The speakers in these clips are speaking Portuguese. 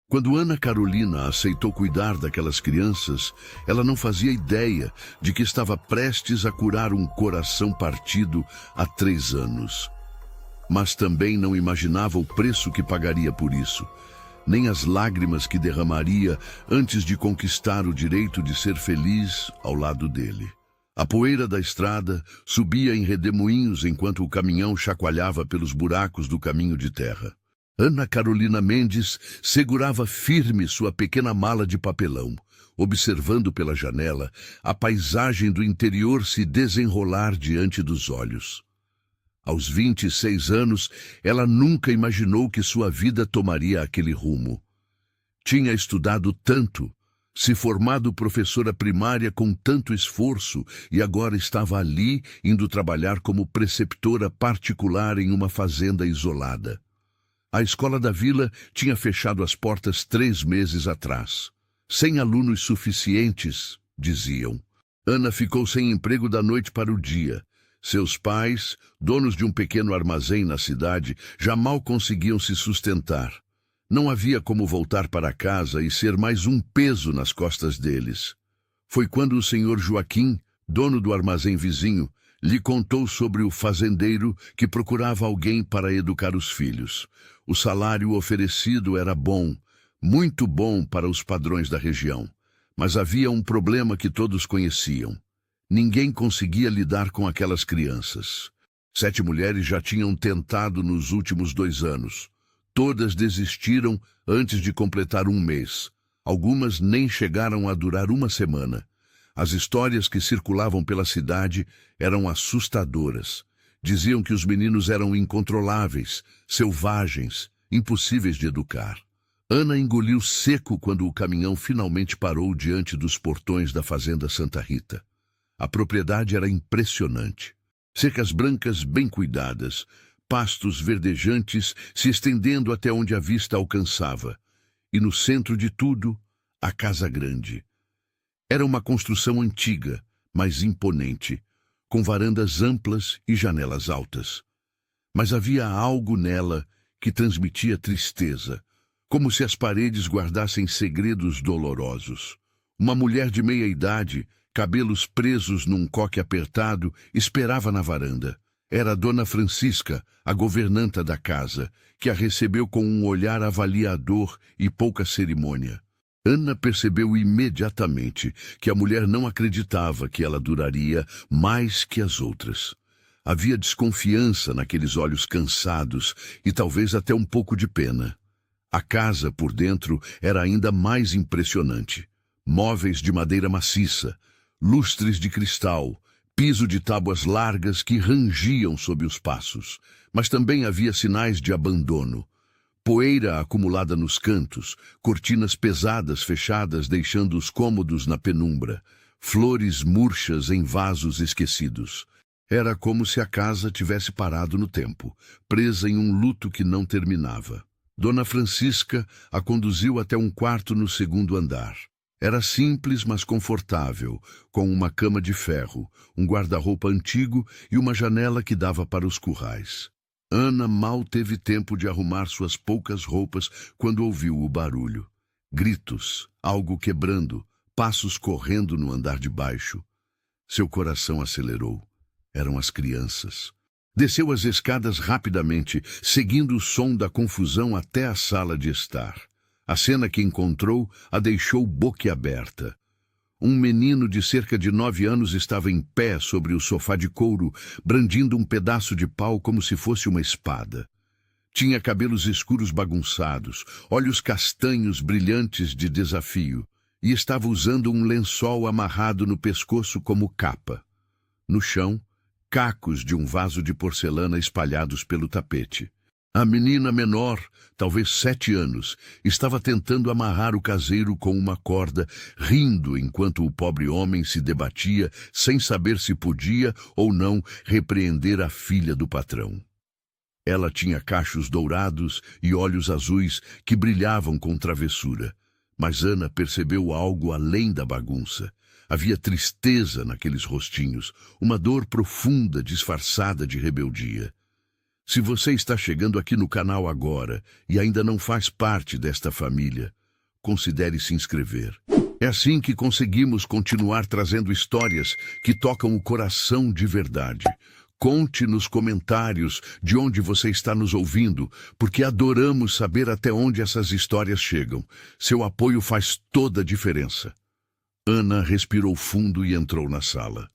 Quando Ana Carolina aceitou cuidar daquelas crianças, ela não fazia ideia de que estava prestes a curar um coração partido há 3 anos. Mas também não imaginava o preço que pagaria por isso, nem as lágrimas que derramaria antes de conquistar o direito de ser feliz ao lado dele. A poeira da estrada subia em redemoinhos enquanto o caminhão chacoalhava pelos buracos do caminho de terra. Ana Carolina Mendes segurava firme sua pequena mala de papelão, observando pela janela a paisagem do interior se desenrolar diante dos olhos. Aos 26 anos, ela nunca imaginou que sua vida tomaria aquele rumo. Tinha estudado tanto, se formado professora primária com tanto esforço e agora estava ali indo trabalhar como preceptora particular em uma fazenda isolada. A escola da vila tinha fechado as portas 3 meses atrás. Sem alunos suficientes, diziam. Ana ficou sem emprego da noite para o dia. Seus pais, donos de um pequeno armazém na cidade, já mal conseguiam se sustentar. Não havia como voltar para casa e ser mais um peso nas costas deles. Foi quando o senhor Joaquim, dono do armazém vizinho, lhe contou sobre o fazendeiro que procurava alguém para educar os filhos. O salário oferecido era bom, muito bom para os padrões da região. Mas havia um problema que todos conheciam. Ninguém conseguia lidar com aquelas crianças. 7 mulheres já tinham tentado nos últimos 2 anos. Todas desistiram antes de completar 1 mês. Algumas nem chegaram a durar 1 semana. As histórias que circulavam pela cidade eram assustadoras. Diziam que os meninos eram incontroláveis, selvagens, impossíveis de educar. Ana engoliu seco quando o caminhão finalmente parou diante dos portões da fazenda Santa Rita. A propriedade era impressionante. Cercas brancas bem cuidadas, pastos verdejantes se estendendo até onde a vista alcançava. E no centro de tudo, a casa grande. Era uma construção antiga, mas imponente, com varandas amplas e janelas altas. Mas havia algo nela que transmitia tristeza, como se as paredes guardassem segredos dolorosos. Uma mulher de meia-idade, cabelos presos num coque apertado, esperava na varanda. Era a Dona Francisca, a governanta da casa, que a recebeu com um olhar avaliador e pouca cerimônia. Ana percebeu imediatamente que a mulher não acreditava que ela duraria mais que as outras. Havia desconfiança naqueles olhos cansados e talvez até um pouco de pena. A casa, por dentro, era ainda mais impressionante. Móveis de madeira maciça, lustres de cristal, piso de tábuas largas que rangiam sob os passos, mas também havia sinais de abandono. Poeira acumulada nos cantos, cortinas pesadas fechadas deixando os cômodos na penumbra, flores murchas em vasos esquecidos. Era como se a casa tivesse parado no tempo, presa em um luto que não terminava. Dona Francisca a conduziu até um quarto no 2º andar. Era simples, mas confortável, com uma cama de ferro, um guarda-roupa antigo e uma janela que dava para os currais. Ana mal teve tempo de arrumar suas poucas roupas quando ouviu o barulho. Gritos, algo quebrando, passos correndo no andar de baixo. Seu coração acelerou. Eram as crianças. Desceu as escadas rapidamente, seguindo o som da confusão até a sala de estar. A cena que encontrou a deixou boquiaberta. Um menino de cerca de 9 anos estava em pé sobre o sofá de couro, brandindo um pedaço de pau como se fosse uma espada. Tinha cabelos escuros bagunçados, olhos castanhos brilhantes de desafio, e estava usando um lençol amarrado no pescoço como capa. No chão, cacos de um vaso de porcelana espalhados pelo tapete. A menina menor, talvez 7 anos, estava tentando amarrar o caseiro com uma corda, rindo enquanto o pobre homem se debatia, sem saber se podia ou não repreender a filha do patrão. Ela tinha cachos dourados e olhos azuis que brilhavam com travessura. Mas Ana percebeu algo além da bagunça. Havia tristeza naqueles rostinhos, uma dor profunda disfarçada de rebeldia. Se você está chegando aqui no canal agora e ainda não faz parte desta família, considere se inscrever. É assim que conseguimos continuar trazendo histórias que tocam o coração de verdade. Conte nos comentários de onde você está nos ouvindo, porque adoramos saber até onde essas histórias chegam. Seu apoio faz toda a diferença. Ana respirou fundo e entrou na sala.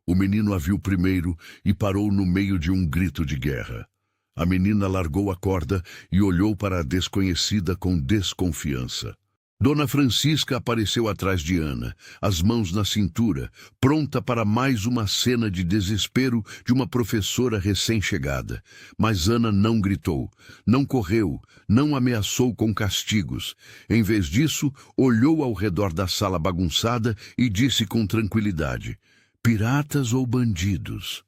O menino a viu primeiro e parou no meio de um grito de guerra. A menina largou a corda e olhou para a desconhecida com desconfiança. Dona Francisca apareceu atrás de Ana, as mãos na cintura, pronta para mais uma cena de desespero de uma professora recém-chegada. Mas Ana não gritou, não correu, não ameaçou com castigos. Em vez disso, olhou ao redor da sala bagunçada e disse com tranquilidade: "Piratas ou bandidos?"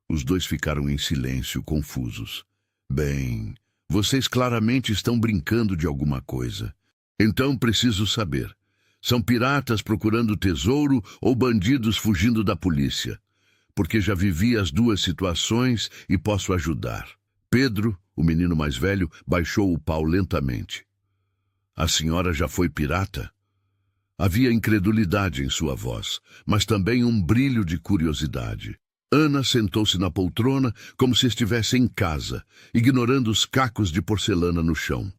Os dois ficaram em silêncio, confusos. "Bem, vocês claramente estão brincando de alguma coisa. Então preciso saber, são piratas procurando tesouro ou bandidos fugindo da polícia? Porque já vivi as duas situações e posso ajudar." Pedro, o menino mais velho, baixou o pau lentamente. "A senhora já foi pirata?" Havia incredulidade em sua voz, mas também um brilho de curiosidade. Ana sentou-se na poltrona como se estivesse em casa, ignorando os cacos de porcelana no chão.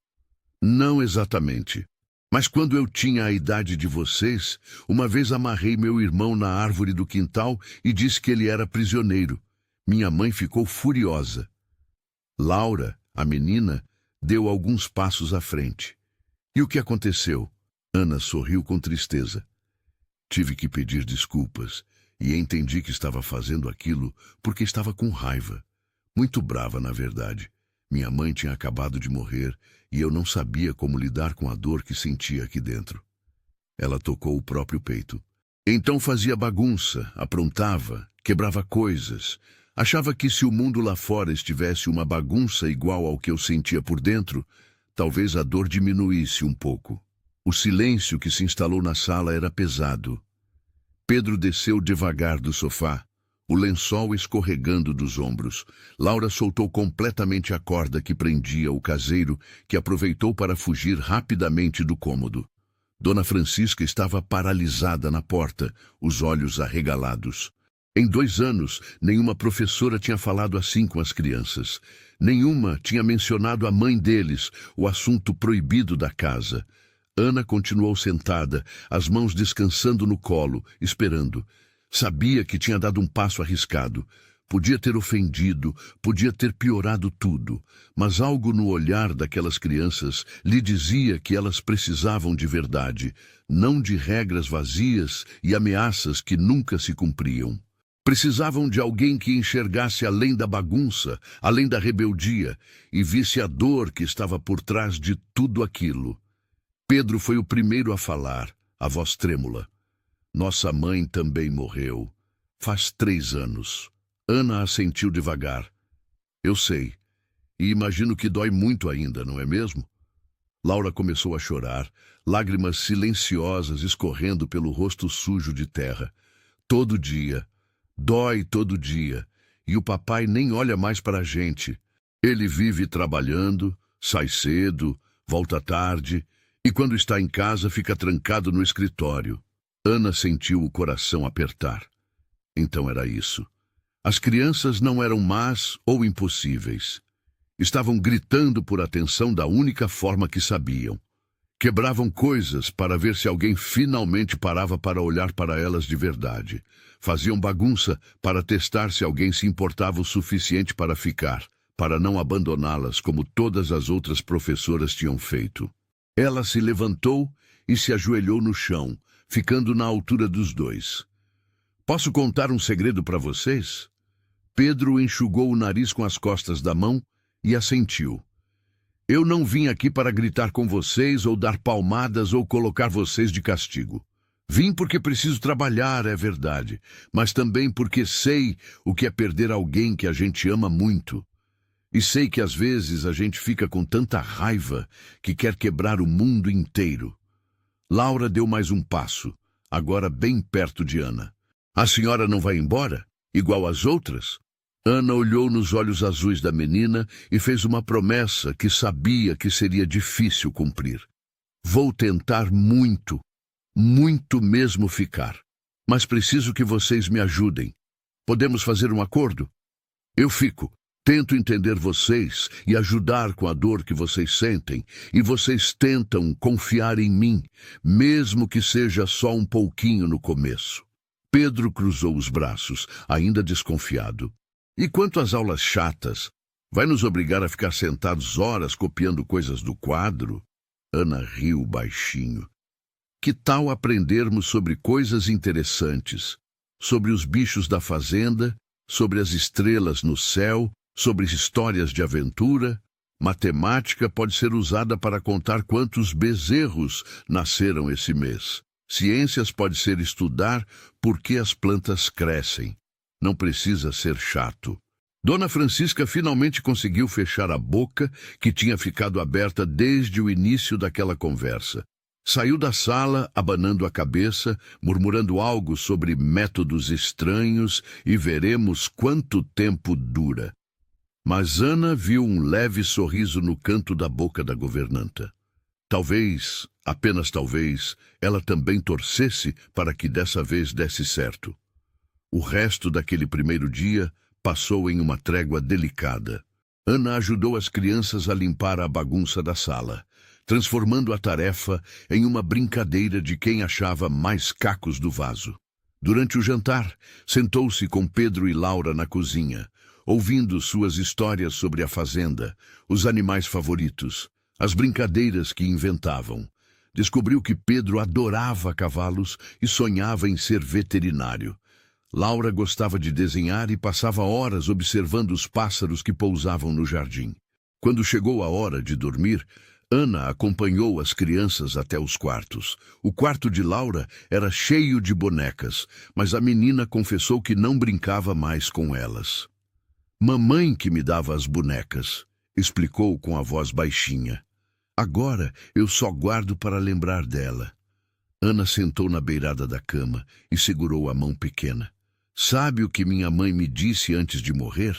"Não exatamente. Mas quando eu tinha a idade de vocês, uma vez amarrei meu irmão na árvore do quintal e disse que ele era prisioneiro. Minha mãe ficou furiosa." Laura, a menina, deu alguns passos à frente. "E o que aconteceu?" Ana sorriu com tristeza. "Tive que pedir desculpas e entendi que estava fazendo aquilo porque estava com raiva. Muito brava, na verdade. Minha mãe tinha acabado de morrer e eu não sabia como lidar com a dor que sentia aqui dentro." Ela tocou o próprio peito. "Então fazia bagunça, aprontava, quebrava coisas. Achava que se o mundo lá fora estivesse uma bagunça igual ao que eu sentia por dentro, talvez a dor diminuísse um pouco." O silêncio que se instalou na sala era pesado. Pedro desceu devagar do sofá, o lençol escorregando dos ombros. Laura soltou completamente a corda que prendia o caseiro, que aproveitou para fugir rapidamente do cômodo. Dona Francisca estava paralisada na porta, os olhos arregalados. Em 2 anos, nenhuma professora tinha falado assim com as crianças. Nenhuma tinha mencionado a mãe deles, o assunto proibido da casa. Ana continuou sentada, as mãos descansando no colo, esperando. Sabia que tinha dado um passo arriscado. Podia ter ofendido, podia ter piorado tudo, mas algo no olhar daquelas crianças lhe dizia que elas precisavam de verdade, não de regras vazias e ameaças que nunca se cumpriam. Precisavam de alguém que enxergasse além da bagunça, além da rebeldia, e visse a dor que estava por trás de tudo aquilo. Pedro foi o primeiro a falar, a voz trêmula. "Nossa mãe também morreu. Faz 3 anos. Ana assentiu devagar. "Eu sei. E imagino que dói muito ainda, não é mesmo?" Laura começou a chorar, lágrimas silenciosas escorrendo pelo rosto sujo de terra. "Todo dia. Dói todo dia. E o papai nem olha mais para a gente. Ele vive trabalhando, sai cedo, volta tarde, e quando está em casa fica trancado no escritório." Ana sentiu o coração apertar. Então era isso. As crianças não eram más ou impossíveis. Estavam gritando por atenção da única forma que sabiam. Quebravam coisas para ver se alguém finalmente parava para olhar para elas de verdade. Faziam bagunça para testar se alguém se importava o suficiente para ficar, para não abandoná-las como todas as outras professoras tinham feito. Ela se levantou e se ajoelhou no chão, ficando na altura dos dois. "Posso contar um segredo para vocês?" Pedro enxugou o nariz com as costas da mão e assentiu. "Eu não vim aqui para gritar com vocês ou dar palmadas ou colocar vocês de castigo. Vim porque preciso trabalhar, é verdade, mas também porque sei o que é perder alguém que a gente ama muito. E sei que às vezes a gente fica com tanta raiva que quer quebrar o mundo inteiro." Laura deu mais um passo, agora bem perto de Ana. "A senhora não vai embora? Igual às outras?" Ana olhou nos olhos azuis da menina e fez uma promessa que sabia que seria difícil cumprir. Vou tentar muito, muito mesmo ficar. Mas preciso que vocês me ajudem. Podemos fazer um acordo? Eu fico. Tento entender vocês e ajudar com a dor que vocês sentem, e vocês tentam confiar em mim, mesmo que seja só um pouquinho no começo. Pedro cruzou os braços, ainda desconfiado. E quanto às aulas chatas, vai nos obrigar a ficar sentados horas copiando coisas do quadro? Ana riu baixinho. Que tal aprendermos sobre coisas interessantes? Sobre os bichos da fazenda, sobre as estrelas no céu, sobre histórias de aventura? Matemática pode ser usada para contar quantos bezerros nasceram esse mês. Ciências pode ser estudar por que as plantas crescem. Não precisa ser chato. Dona Francisca finalmente conseguiu fechar a boca, que tinha ficado aberta desde o início daquela conversa. Saiu da sala, abanando a cabeça, murmurando algo sobre métodos estranhos e veremos quanto tempo dura. Mas Ana viu um leve sorriso no canto da boca da governanta. Talvez, apenas talvez, ela também torcesse para que dessa vez desse certo. O resto daquele primeiro dia passou em uma trégua delicada. Ana ajudou as crianças a limpar a bagunça da sala, transformando a tarefa em uma brincadeira de quem achava mais cacos do vaso. Durante o jantar, sentou-se com Pedro e Laura na cozinha, ouvindo suas histórias sobre a fazenda, os animais favoritos, as brincadeiras que inventavam. Descobriu que Pedro adorava cavalos e sonhava em ser veterinário. Laura gostava de desenhar e passava horas observando os pássaros que pousavam no jardim. Quando chegou a hora de dormir, Ana acompanhou as crianças até os quartos. O quarto de Laura era cheio de bonecas, mas a menina confessou que não brincava mais com elas. Mamãe que me dava as bonecas, explicou com a voz baixinha. Agora eu só guardo para lembrar dela. Ana sentou na beirada da cama e segurou a mão pequena. Sabe o que minha mãe me disse antes de morrer?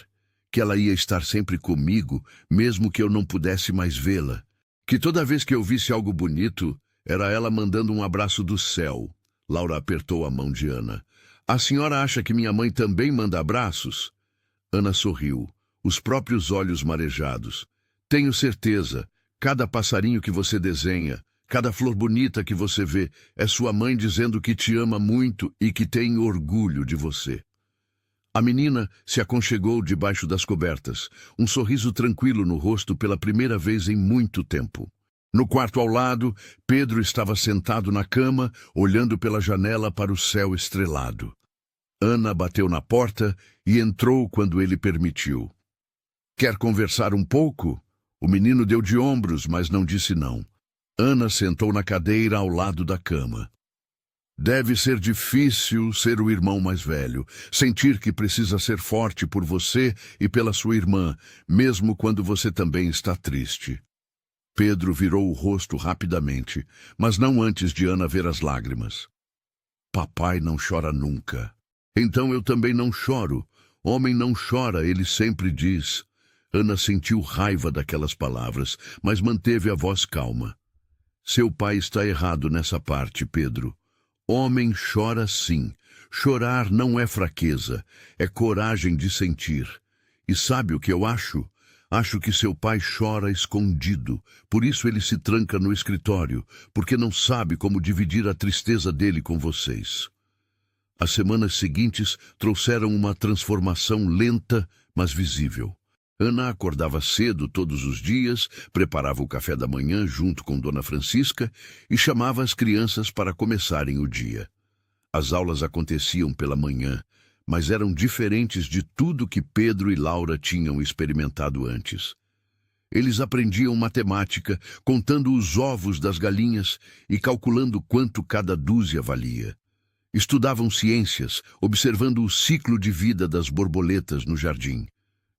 Que ela ia estar sempre comigo, mesmo que eu não pudesse mais vê-la. Que toda vez que eu visse algo bonito, era ela mandando um abraço do céu. Laura apertou a mão de Ana. A senhora acha que minha mãe também manda abraços? Ana sorriu, os próprios olhos marejados. Tenho certeza, cada passarinho que você desenha, cada flor bonita que você vê, é sua mãe dizendo que te ama muito e que tem orgulho de você. A menina se aconchegou debaixo das cobertas, um sorriso tranquilo no rosto pela primeira vez em muito tempo. No quarto ao lado, Pedro estava sentado na cama, olhando pela janela para o céu estrelado. Ana bateu na porta e entrou quando ele permitiu. Quer conversar um pouco? O menino deu de ombros, mas não disse não. Ana sentou na cadeira ao lado da cama. Deve ser difícil ser o irmão mais velho, sentir que precisa ser forte por você e pela sua irmã, mesmo quando você também está triste. Pedro virou o rosto rapidamente, mas não antes de Ana ver as lágrimas. Papai não chora nunca. Então eu também não choro. Homem não chora, ele sempre diz. Ana sentiu raiva daquelas palavras, mas manteve a voz calma. Seu pai está errado nessa parte, Pedro. Homem chora sim. Chorar não é fraqueza, é coragem de sentir. E sabe o que eu acho? Acho que seu pai chora escondido, por isso ele se tranca no escritório, porque não sabe como dividir a tristeza dele com vocês. As semanas seguintes trouxeram uma transformação lenta, mas visível. Ana acordava cedo todos os dias, preparava o café da manhã junto com Dona Francisca e chamava as crianças para começarem o dia. As aulas aconteciam pela manhã, mas eram diferentes de tudo que Pedro e Laura tinham experimentado antes. Eles aprendiam matemática, contando os ovos das galinhas e calculando quanto cada dúzia valia. Estudavam ciências, observando o ciclo de vida das borboletas no jardim.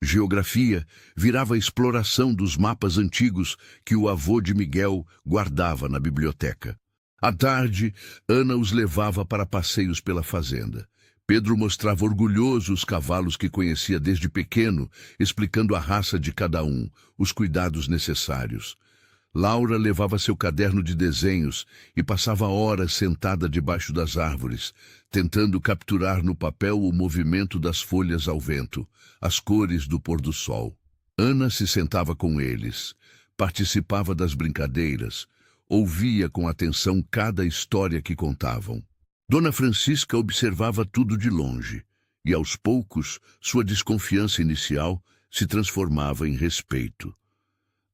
Geografia virava a exploração dos mapas antigos que o avô de Miguel guardava na biblioteca. À tarde, Ana os levava para passeios pela fazenda. Pedro mostrava orgulhoso os cavalos que conhecia desde pequeno, explicando a raça de cada um, os cuidados necessários. Laura levava seu caderno de desenhos e passava horas sentada debaixo das árvores, tentando capturar no papel o movimento das folhas ao vento, as cores do pôr do sol. Ana se sentava com eles, participava das brincadeiras, ouvia com atenção cada história que contavam. Dona Francisca observava tudo de longe, e aos poucos sua desconfiança inicial se transformava em respeito.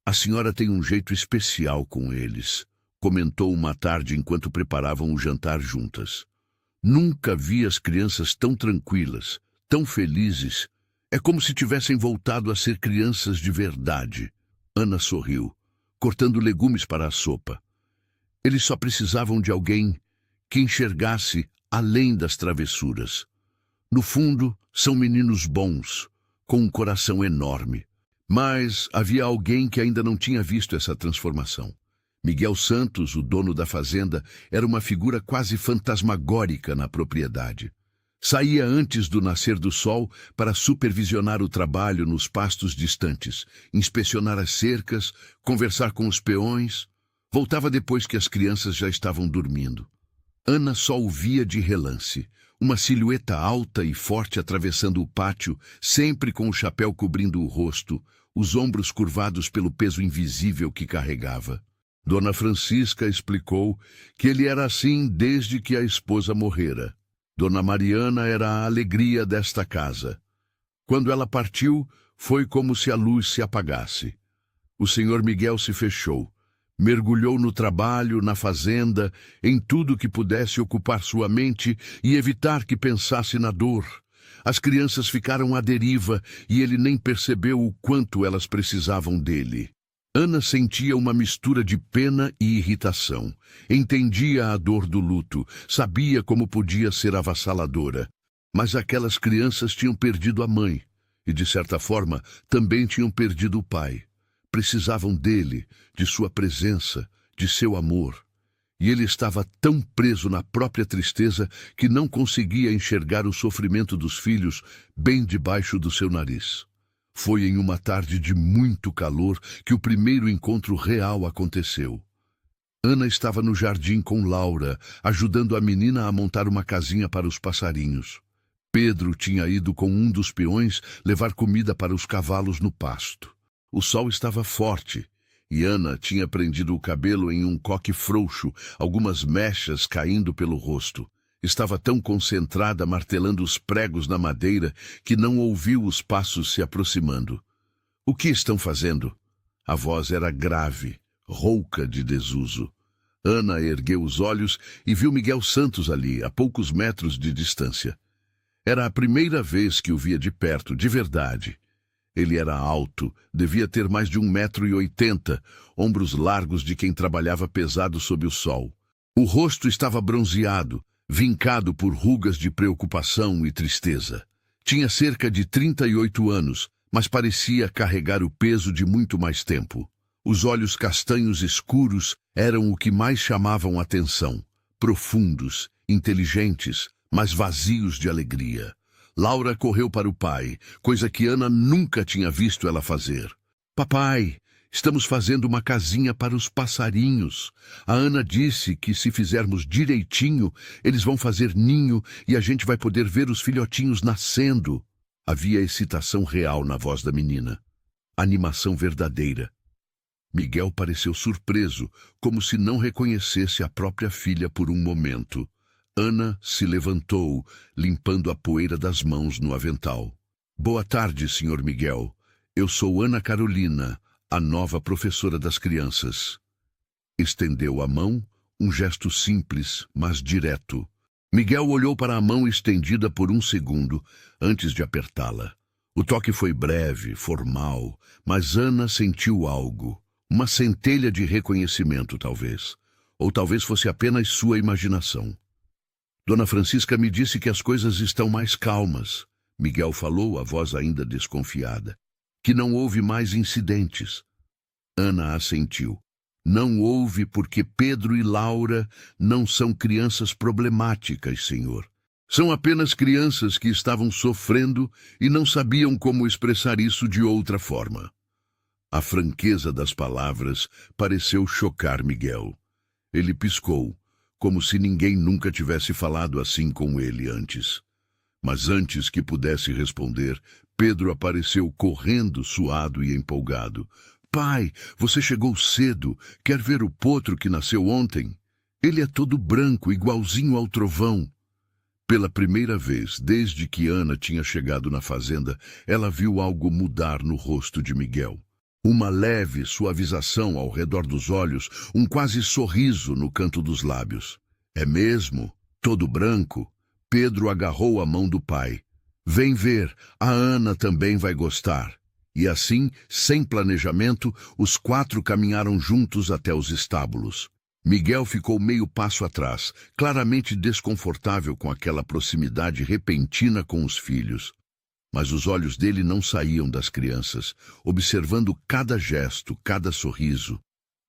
"A senhora tem um jeito especial com eles", comentou uma tarde enquanto preparavam o jantar juntas. "Nunca vi as crianças tão tranquilas, tão felizes. É como se tivessem voltado a ser crianças de verdade." Ana sorriu, cortando legumes para a sopa. Eles só precisavam de alguém que enxergasse além das travessuras. No fundo, são meninos bons, com um coração enorme. Mas havia alguém que ainda não tinha visto essa transformação. Miguel Santos, o dono da fazenda, era uma figura quase fantasmagórica na propriedade. Saía antes do nascer do sol para supervisionar o trabalho nos pastos distantes, inspecionar as cercas, conversar com os peões. Voltava depois que as crianças já estavam dormindo. Ana só o via de relance, uma silhueta alta e forte atravessando o pátio, sempre com o chapéu cobrindo o rosto, os ombros curvados pelo peso invisível que carregava. Dona Francisca explicou que ele era assim desde que a esposa morrera. Dona Mariana era a alegria desta casa. Quando ela partiu, foi como se a luz se apagasse. O senhor Miguel se fechou. Mergulhou no trabalho, na fazenda, em tudo que pudesse ocupar sua mente e evitar que pensasse na dor. As crianças ficaram à deriva e ele nem percebeu o quanto elas precisavam dele. Ana sentia uma mistura de pena e irritação. Entendia a dor do luto, sabia como podia ser avassaladora. Mas aquelas crianças tinham perdido a mãe e, de certa forma, também tinham perdido o pai. Precisavam dele, de sua presença, de seu amor. E ele estava tão preso na própria tristeza que não conseguia enxergar o sofrimento dos filhos bem debaixo do seu nariz. Foi em uma tarde de muito calor que o primeiro encontro real aconteceu. Ana estava no jardim com Laura, ajudando a menina a montar uma casinha para os passarinhos. Pedro tinha ido com um dos peões levar comida para os cavalos no pasto. O sol estava forte e Ana tinha prendido o cabelo em um coque frouxo, algumas mechas caindo pelo rosto. Estava tão concentrada martelando os pregos na madeira que não ouviu os passos se aproximando. "O que estão fazendo?" A voz era grave, rouca de desuso. Ana ergueu os olhos e viu Miguel Santos ali, a poucos metros de distância. Era a primeira vez que o via de perto, de verdade. Ele era alto, devia ter mais de 1,80 m, ombros largos de quem trabalhava pesado sob o sol. O rosto estava bronzeado, vincado por rugas de preocupação e tristeza. Tinha cerca de 38 anos, mas parecia carregar o peso de muito mais tempo. Os olhos castanhos escuros eram o que mais chamavam atenção, profundos, inteligentes, mas vazios de alegria. Laura correu para o pai, coisa que Ana nunca tinha visto ela fazer. "Papai, estamos fazendo uma casinha para os passarinhos. A Ana disse que se fizermos direitinho, eles vão fazer ninho e a gente vai poder ver os filhotinhos nascendo." Havia excitação real na voz da menina. Animação verdadeira. Miguel pareceu surpreso, como se não reconhecesse a própria filha por um momento. Ana se levantou, limpando a poeira das mãos no avental. "Boa tarde, Sr. Miguel. Eu sou Ana Carolina, a nova professora das crianças." Estendeu a mão, um gesto simples, mas direto. Miguel olhou para a mão estendida por um segundo, antes de apertá-la. O toque foi breve, formal, mas Ana sentiu algo. Uma centelha de reconhecimento, talvez. Ou talvez fosse apenas sua imaginação. "Dona Francisca me disse que as coisas estão mais calmas", Miguel falou, a voz ainda desconfiada. "Que não houve mais incidentes." Ana assentiu. "Não houve porque Pedro e Laura não são crianças problemáticas, senhor. São apenas crianças que estavam sofrendo e não sabiam como expressar isso de outra forma. A franqueza das palavras pareceu chocar Miguel. Ele piscou, como se ninguém nunca tivesse falado assim com ele antes. Mas antes que pudesse responder, Pedro apareceu correndo, suado e empolgado. Pai, você chegou cedo. Quer ver o potro que nasceu ontem? Ele é todo branco, igualzinho ao trovão. Pela primeira vez, desde que Ana tinha chegado na fazenda, ela viu algo mudar no rosto de Miguel. Uma leve suavização ao redor dos olhos, um quase sorriso no canto dos lábios. É mesmo? Todo branco? Pedro agarrou a mão do pai. Vem ver, a Ana também vai gostar. E assim, sem planejamento, os 4 caminharam juntos até os estábulos. Miguel ficou meio passo atrás, claramente desconfortável com aquela proximidade repentina com os filhos. Mas os olhos dele não saíam das crianças, observando cada gesto, cada sorriso,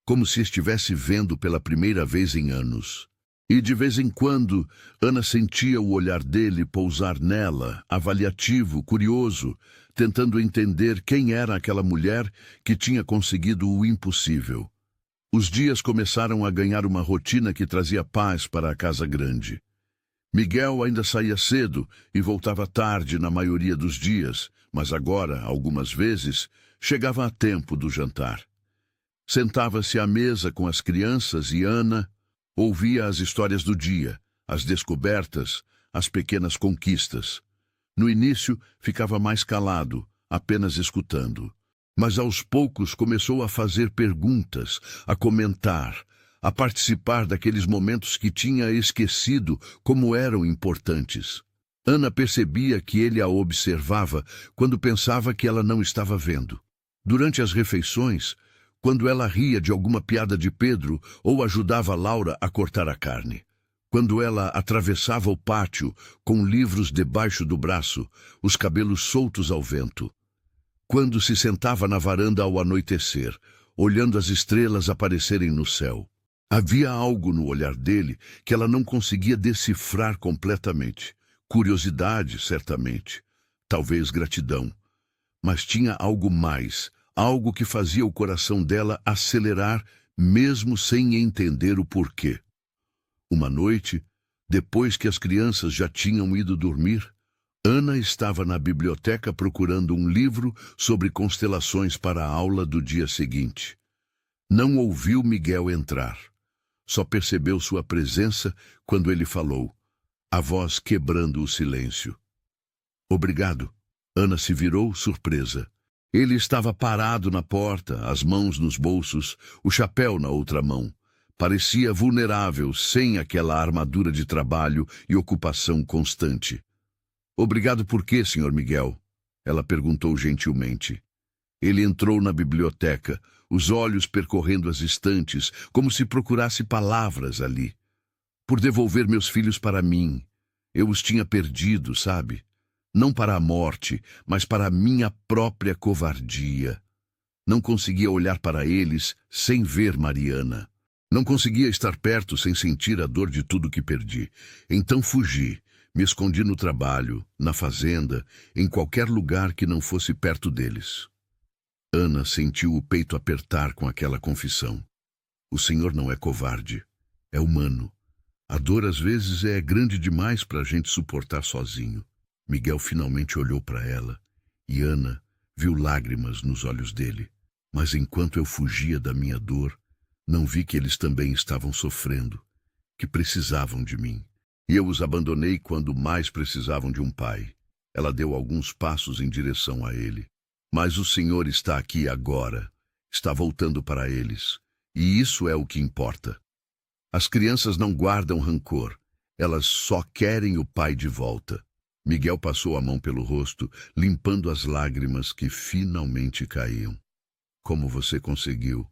como se estivesse vendo pela primeira vez em anos. E de vez em quando, Ana sentia o olhar dele pousar nela, avaliativo, curioso, tentando entender quem era aquela mulher que tinha conseguido o impossível. Os dias começaram a ganhar uma rotina que trazia paz para a casa grande. Miguel ainda saía cedo e voltava tarde na maioria dos dias, mas agora, algumas vezes, chegava a tempo do jantar. Sentava-se à mesa com as crianças e Ana ouvia as histórias do dia, as descobertas, as pequenas conquistas. No início, ficava mais calado, apenas escutando. Mas aos poucos começou a fazer perguntas, a comentar, a participar daqueles momentos que tinha esquecido como eram importantes. Ana percebia que ele a observava quando pensava que ela não estava vendo. Durante as refeições, quando ela ria de alguma piada de Pedro ou ajudava Laura a cortar a carne. Quando ela atravessava o pátio com livros debaixo do braço, os cabelos soltos ao vento. Quando se sentava na varanda ao anoitecer, olhando as estrelas aparecerem no céu. Havia algo no olhar dele que ela não conseguia decifrar completamente. Curiosidade, certamente. Talvez gratidão. Mas tinha algo mais, algo que fazia o coração dela acelerar, mesmo sem entender o porquê. Uma noite, depois que as crianças já tinham ido dormir, Ana estava na biblioteca procurando um livro sobre constelações para a aula do dia seguinte. Não ouviu Miguel entrar. Só percebeu sua presença quando ele falou, a voz quebrando o silêncio. Obrigado. Ana se virou, surpresa. Ele estava parado na porta, as mãos nos bolsos, o chapéu na outra mão. Parecia vulnerável, sem aquela armadura de trabalho e ocupação constante. Obrigado por quê, Sr. Miguel? Ela perguntou gentilmente. Ele entrou na biblioteca, os olhos percorrendo as estantes, como se procurasse palavras ali. Por devolver meus filhos para mim. Eu os tinha perdido, sabe? Não para a morte, mas para a minha própria covardia. Não conseguia olhar para eles sem ver Mariana. Não conseguia estar perto sem sentir a dor de tudo que perdi. Então fugi, me escondi no trabalho, na fazenda, em qualquer lugar que não fosse perto deles. Ana sentiu o peito apertar com aquela confissão. O senhor não é covarde, é humano. A dor às vezes é grande demais para a gente suportar sozinho. Miguel finalmente olhou para ela, e Ana viu lágrimas nos olhos dele. Mas enquanto eu fugia da minha dor, não vi que eles também estavam sofrendo, que precisavam de mim. E eu os abandonei quando mais precisavam de um pai. Ela deu alguns passos em direção a ele. Mas o Senhor está aqui agora, está voltando para eles. E isso é o que importa. As crianças não guardam rancor, elas só querem o pai de volta. Miguel passou a mão pelo rosto, limpando as lágrimas que finalmente caíam. Como você conseguiu?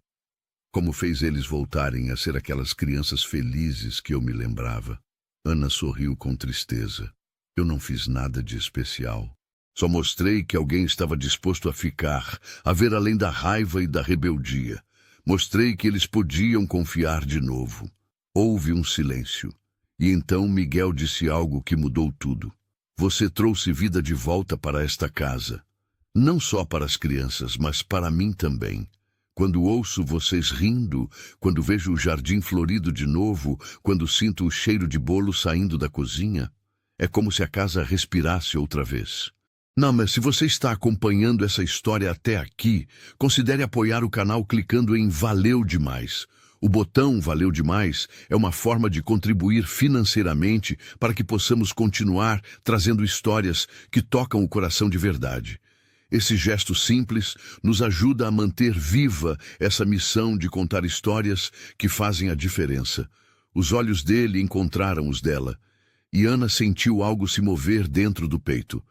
Como fez eles voltarem a ser aquelas crianças felizes que eu me lembrava? Ana sorriu com tristeza. Eu não fiz nada de especial. Só mostrei que alguém estava disposto a ficar, a ver além da raiva e da rebeldia. Mostrei que eles podiam confiar de novo. Houve um silêncio. E então Miguel disse algo que mudou tudo. Você trouxe vida de volta para esta casa. Não só para as crianças, mas para mim também. Quando ouço vocês rindo, quando vejo o jardim florido de novo, quando sinto o cheiro de bolo saindo da cozinha, é como se a casa respirasse outra vez. Não, mas se você está acompanhando essa história até aqui, considere apoiar o canal clicando em Valeu Demais. O botão Valeu Demais é uma forma de contribuir financeiramente para que possamos continuar trazendo histórias que tocam o coração de verdade. Esse gesto simples nos ajuda a manter viva essa missão de contar histórias que fazem a diferença. Os olhos dele encontraram os dela, e Ana sentiu algo se mover dentro do peito.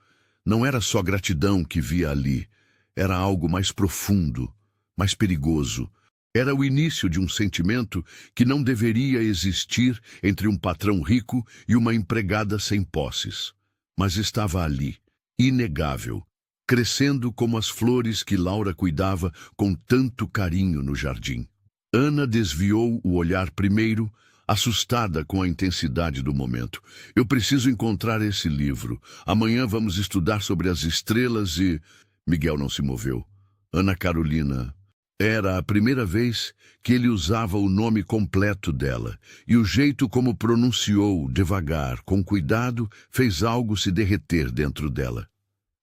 Não era só gratidão que via ali, era algo mais profundo, mais perigoso. Era o início de um sentimento que não deveria existir entre um patrão rico e uma empregada sem posses. Mas estava ali, inegável, crescendo como as flores que Laura cuidava com tanto carinho no jardim. Ana desviou o olhar primeiro, assustada com a intensidade do momento. Eu preciso encontrar esse livro. Amanhã vamos estudar sobre as estrelas e... Miguel não se moveu. Ana Carolina... Era a primeira vez que ele usava o nome completo dela, e o jeito como pronunciou, devagar, com cuidado, fez algo se derreter dentro dela.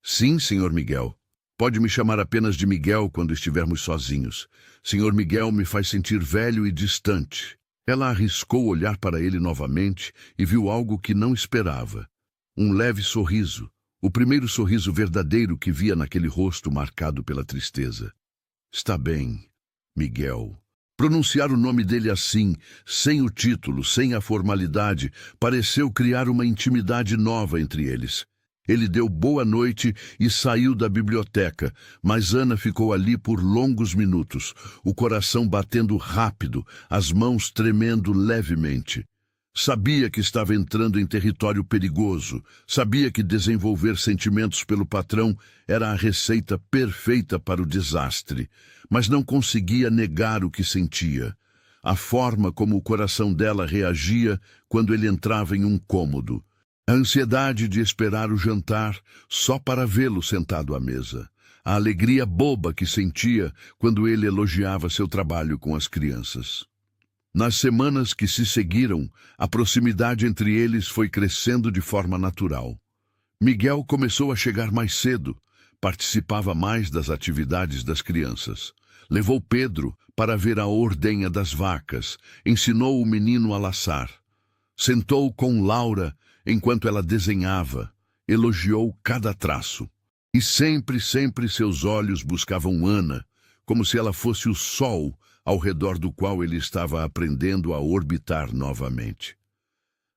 Sim, senhor Miguel. Pode me chamar apenas de Miguel quando estivermos sozinhos. Senhor Miguel me faz sentir velho e distante. Ela arriscou olhar para ele novamente e viu algo que não esperava. Um leve sorriso, o primeiro sorriso verdadeiro que via naquele rosto marcado pela tristeza. Está bem, Miguel. Pronunciar o nome dele assim, sem o título, sem a formalidade, pareceu criar uma intimidade nova entre eles. Ele deu boa noite e saiu da biblioteca, mas Ana ficou ali por longos minutos, o coração batendo rápido, as mãos tremendo levemente. Sabia que estava entrando em território perigoso, sabia que desenvolver sentimentos pelo patrão era a receita perfeita para o desastre, mas não conseguia negar o que sentia, a forma como o coração dela reagia quando ele entrava em um cômodo, a ansiedade de esperar o jantar só para vê-lo sentado à mesa, a alegria boba que sentia quando ele elogiava seu trabalho com as crianças. Nas semanas que se seguiram, a proximidade entre eles foi crescendo de forma natural. Miguel começou a chegar mais cedo, participava mais das atividades das crianças. Levou Pedro para ver a ordenha das vacas, ensinou o menino a laçar. Sentou com Laura enquanto ela desenhava, elogiou cada traço. E sempre seus olhos buscavam Ana, como se ela fosse o sol ao redor do qual ele estava aprendendo a orbitar novamente.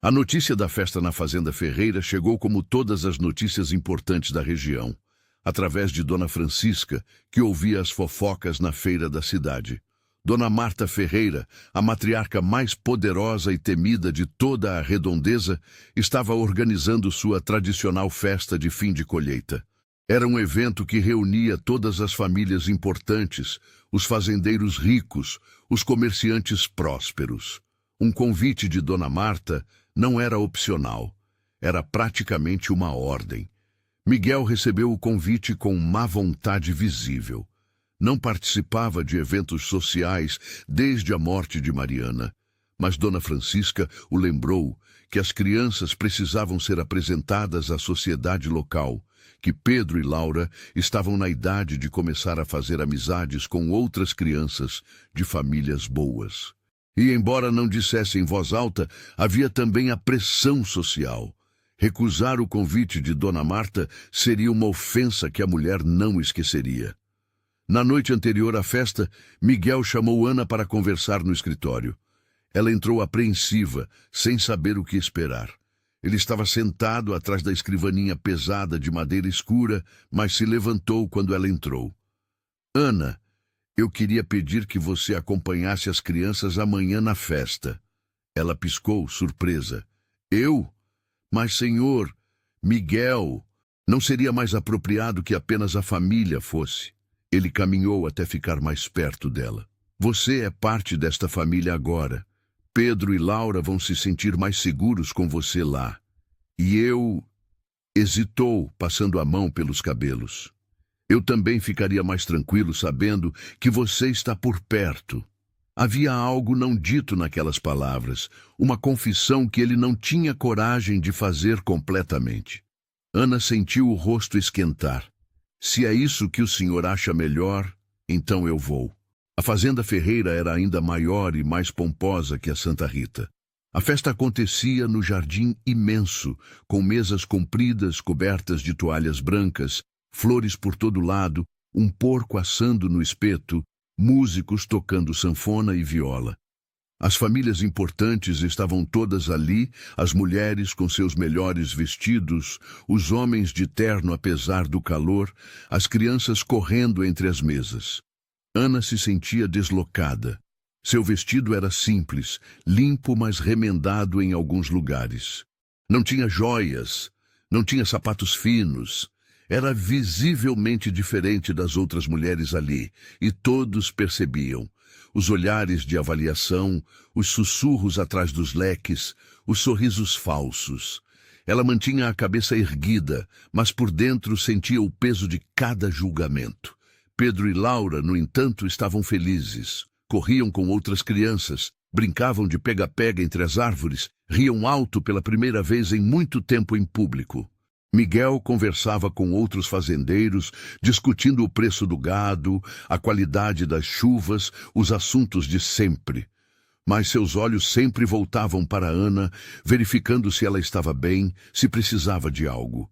A notícia da festa na Fazenda Ferreira chegou como todas as notícias importantes da região, através de Dona Francisca, que ouvia as fofocas na feira da cidade. Dona Marta Ferreira, a matriarca mais poderosa e temida de toda a redondeza, estava organizando sua tradicional festa de fim de colheita. Era um evento que reunia todas as famílias importantes, os fazendeiros ricos, os comerciantes prósperos. Um convite de Dona Marta não era opcional, era praticamente uma ordem. Miguel recebeu o convite com má vontade visível. Não participava de eventos sociais desde a morte de Mariana, mas Dona Francisca o lembrou que as crianças precisavam ser apresentadas à sociedade local, que Pedro e Laura estavam na idade de começar a fazer amizades com outras crianças de famílias boas. E, embora não dissesse em voz alta, havia também a pressão social. Recusar o convite de Dona Marta seria uma ofensa que a mulher não esqueceria. Na noite anterior à festa, Miguel chamou Ana para conversar no escritório. Ela entrou apreensiva, sem saber o que esperar. Ele estava sentado atrás da escrivaninha pesada de madeira escura, mas se levantou quando ela entrou. Ana, eu queria pedir que você acompanhasse as crianças amanhã na festa. Ela piscou, surpresa. Eu? Mas, senhor, Miguel, não seria mais apropriado que apenas a família fosse? Ele caminhou até ficar mais perto dela. Você é parte desta família agora. Pedro e Laura vão se sentir mais seguros com você lá. E eu... Hesitou, passando a mão pelos cabelos. Eu também ficaria mais tranquilo sabendo que você está por perto. Havia algo não dito naquelas palavras, uma confissão que ele não tinha coragem de fazer completamente. Ana sentiu o rosto esquentar. Se é isso que o senhor acha melhor, então eu vou. A fazenda Ferreira era ainda maior e mais pomposa que a Santa Rita. A festa acontecia no jardim imenso, com mesas compridas cobertas de toalhas brancas, flores por todo lado, um porco assando no espeto, músicos tocando sanfona e viola. As famílias importantes estavam todas ali, as mulheres com seus melhores vestidos, os homens de terno apesar do calor, as crianças correndo entre as mesas. Ana se sentia deslocada. Seu vestido era simples, limpo, mas remendado em alguns lugares. Não tinha joias, não tinha sapatos finos. Era visivelmente diferente das outras mulheres ali, e todos percebiam. Os olhares de avaliação, os sussurros atrás dos leques, os sorrisos falsos. Ela mantinha a cabeça erguida, mas por dentro sentia o peso de cada julgamento. Pedro e Laura, no entanto, estavam felizes. Corriam com outras crianças, brincavam de pega-pega entre as árvores, riam alto pela primeira vez em muito tempo em público. Miguel conversava com outros fazendeiros, discutindo o preço do gado, a qualidade das chuvas, os assuntos de sempre. Mas seus olhos sempre voltavam para Ana, verificando se ela estava bem, se precisava de algo.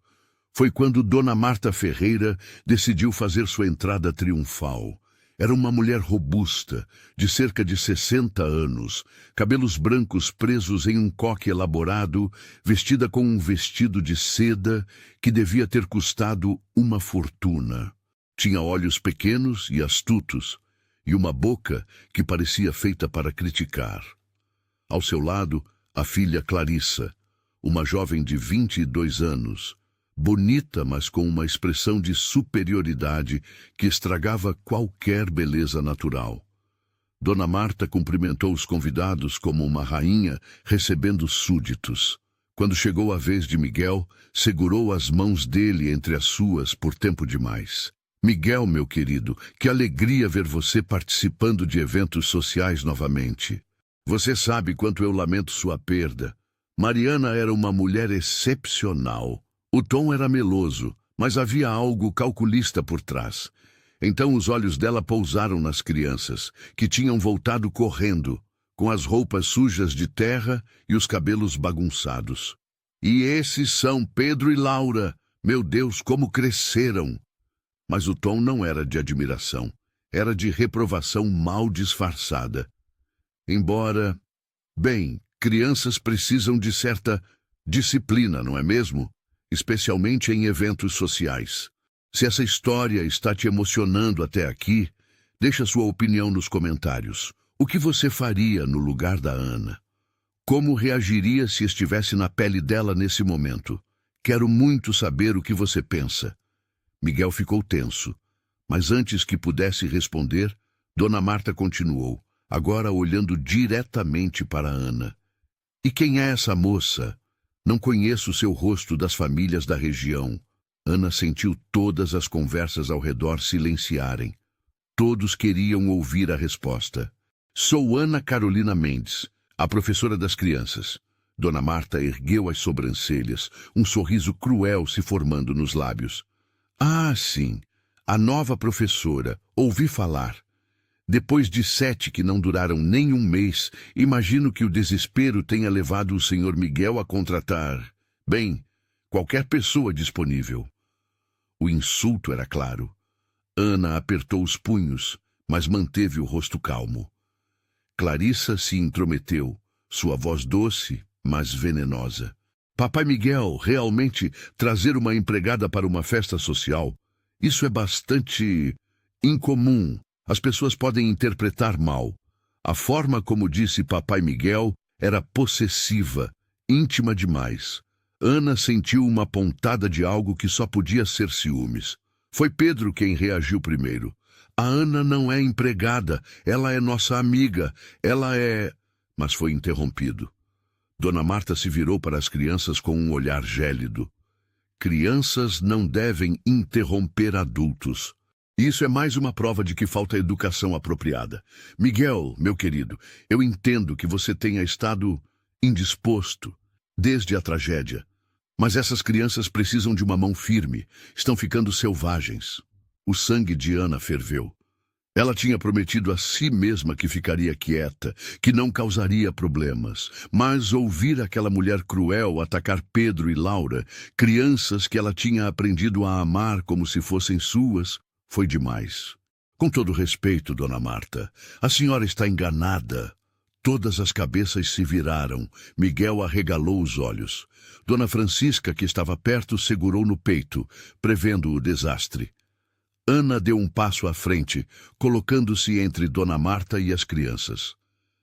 Foi quando Dona Marta Ferreira decidiu fazer sua entrada triunfal. Era uma mulher robusta, de cerca de 60 anos, cabelos brancos presos em um coque elaborado, vestida com um vestido de seda que devia ter custado uma fortuna. Tinha olhos pequenos e astutos, e uma boca que parecia feita para criticar. Ao seu lado, a filha Clarissa, uma jovem de 22 anos, bonita, mas com uma expressão de superioridade que estragava qualquer beleza natural. Dona Marta cumprimentou os convidados como uma rainha recebendo súditos. Quando chegou a vez de Miguel, segurou as mãos dele entre as suas por tempo demais. Miguel, meu querido, que alegria ver você participando de eventos sociais novamente. Você sabe quanto eu lamento sua perda. Mariana era uma mulher excepcional. O tom era meloso, mas havia algo calculista por trás. Então os olhos dela pousaram nas crianças, que tinham voltado correndo, com as roupas sujas de terra e os cabelos bagunçados. E esses são Pedro e Laura. Meu Deus, como cresceram! Mas o tom não era de admiração, era de reprovação mal disfarçada. Embora... Bem, crianças precisam de certa disciplina, não é mesmo? Especialmente em eventos sociais. Se essa história está te emocionando até aqui, deixa sua opinião nos comentários. O que você faria no lugar da Ana? Como reagiria se estivesse na pele dela nesse momento? Quero muito saber o que você pensa. Miguel ficou tenso, mas antes que pudesse responder, Dona Marta continuou, agora olhando diretamente para Ana. E quem é essa moça? Não conheço o seu rosto das famílias da região. Ana sentiu todas as conversas ao redor silenciarem. Todos queriam ouvir a resposta. Sou Ana Carolina Mendes, a professora das crianças. Dona Marta ergueu as sobrancelhas, um sorriso cruel se formando nos lábios. Ah, sim, a nova professora, ouvi falar. Depois de 7 que não duraram nem um mês, imagino que o desespero tenha levado o senhor Miguel a contratar, bem, qualquer pessoa disponível. O insulto era claro. Ana apertou os punhos, mas manteve o rosto calmo. Clarissa se intrometeu, sua voz doce, mas venenosa. Papai Miguel, realmente trazer uma empregada para uma festa social, isso é bastante incomum. As pessoas podem interpretar mal. A forma como disse Papai Miguel era possessiva, íntima demais. Ana sentiu uma pontada de algo que só podia ser ciúmes. Foi Pedro quem reagiu primeiro. A Ana não é empregada, ela é nossa amiga, ela é... mas foi interrompido. Dona Marta se virou para as crianças com um olhar gélido. Crianças não devem interromper adultos. Isso é mais uma prova de que falta educação apropriada. Miguel, meu querido, eu entendo que você tenha estado indisposto desde a tragédia. Mas essas crianças precisam de uma mão firme. Estão ficando selvagens. O sangue de Ana ferveu. Ela tinha prometido a si mesma que ficaria quieta, que não causaria problemas. Mas ouvir aquela mulher cruel atacar Pedro e Laura, crianças que ela tinha aprendido a amar como se fossem suas, foi demais. Com todo respeito, Dona Marta, a senhora está enganada. Todas as cabeças se viraram. Miguel arregalou os olhos. Dona Francisca, que estava perto, segurou no peito, prevendo o desastre. Ana deu um passo à frente, colocando-se entre Dona Marta e as crianças.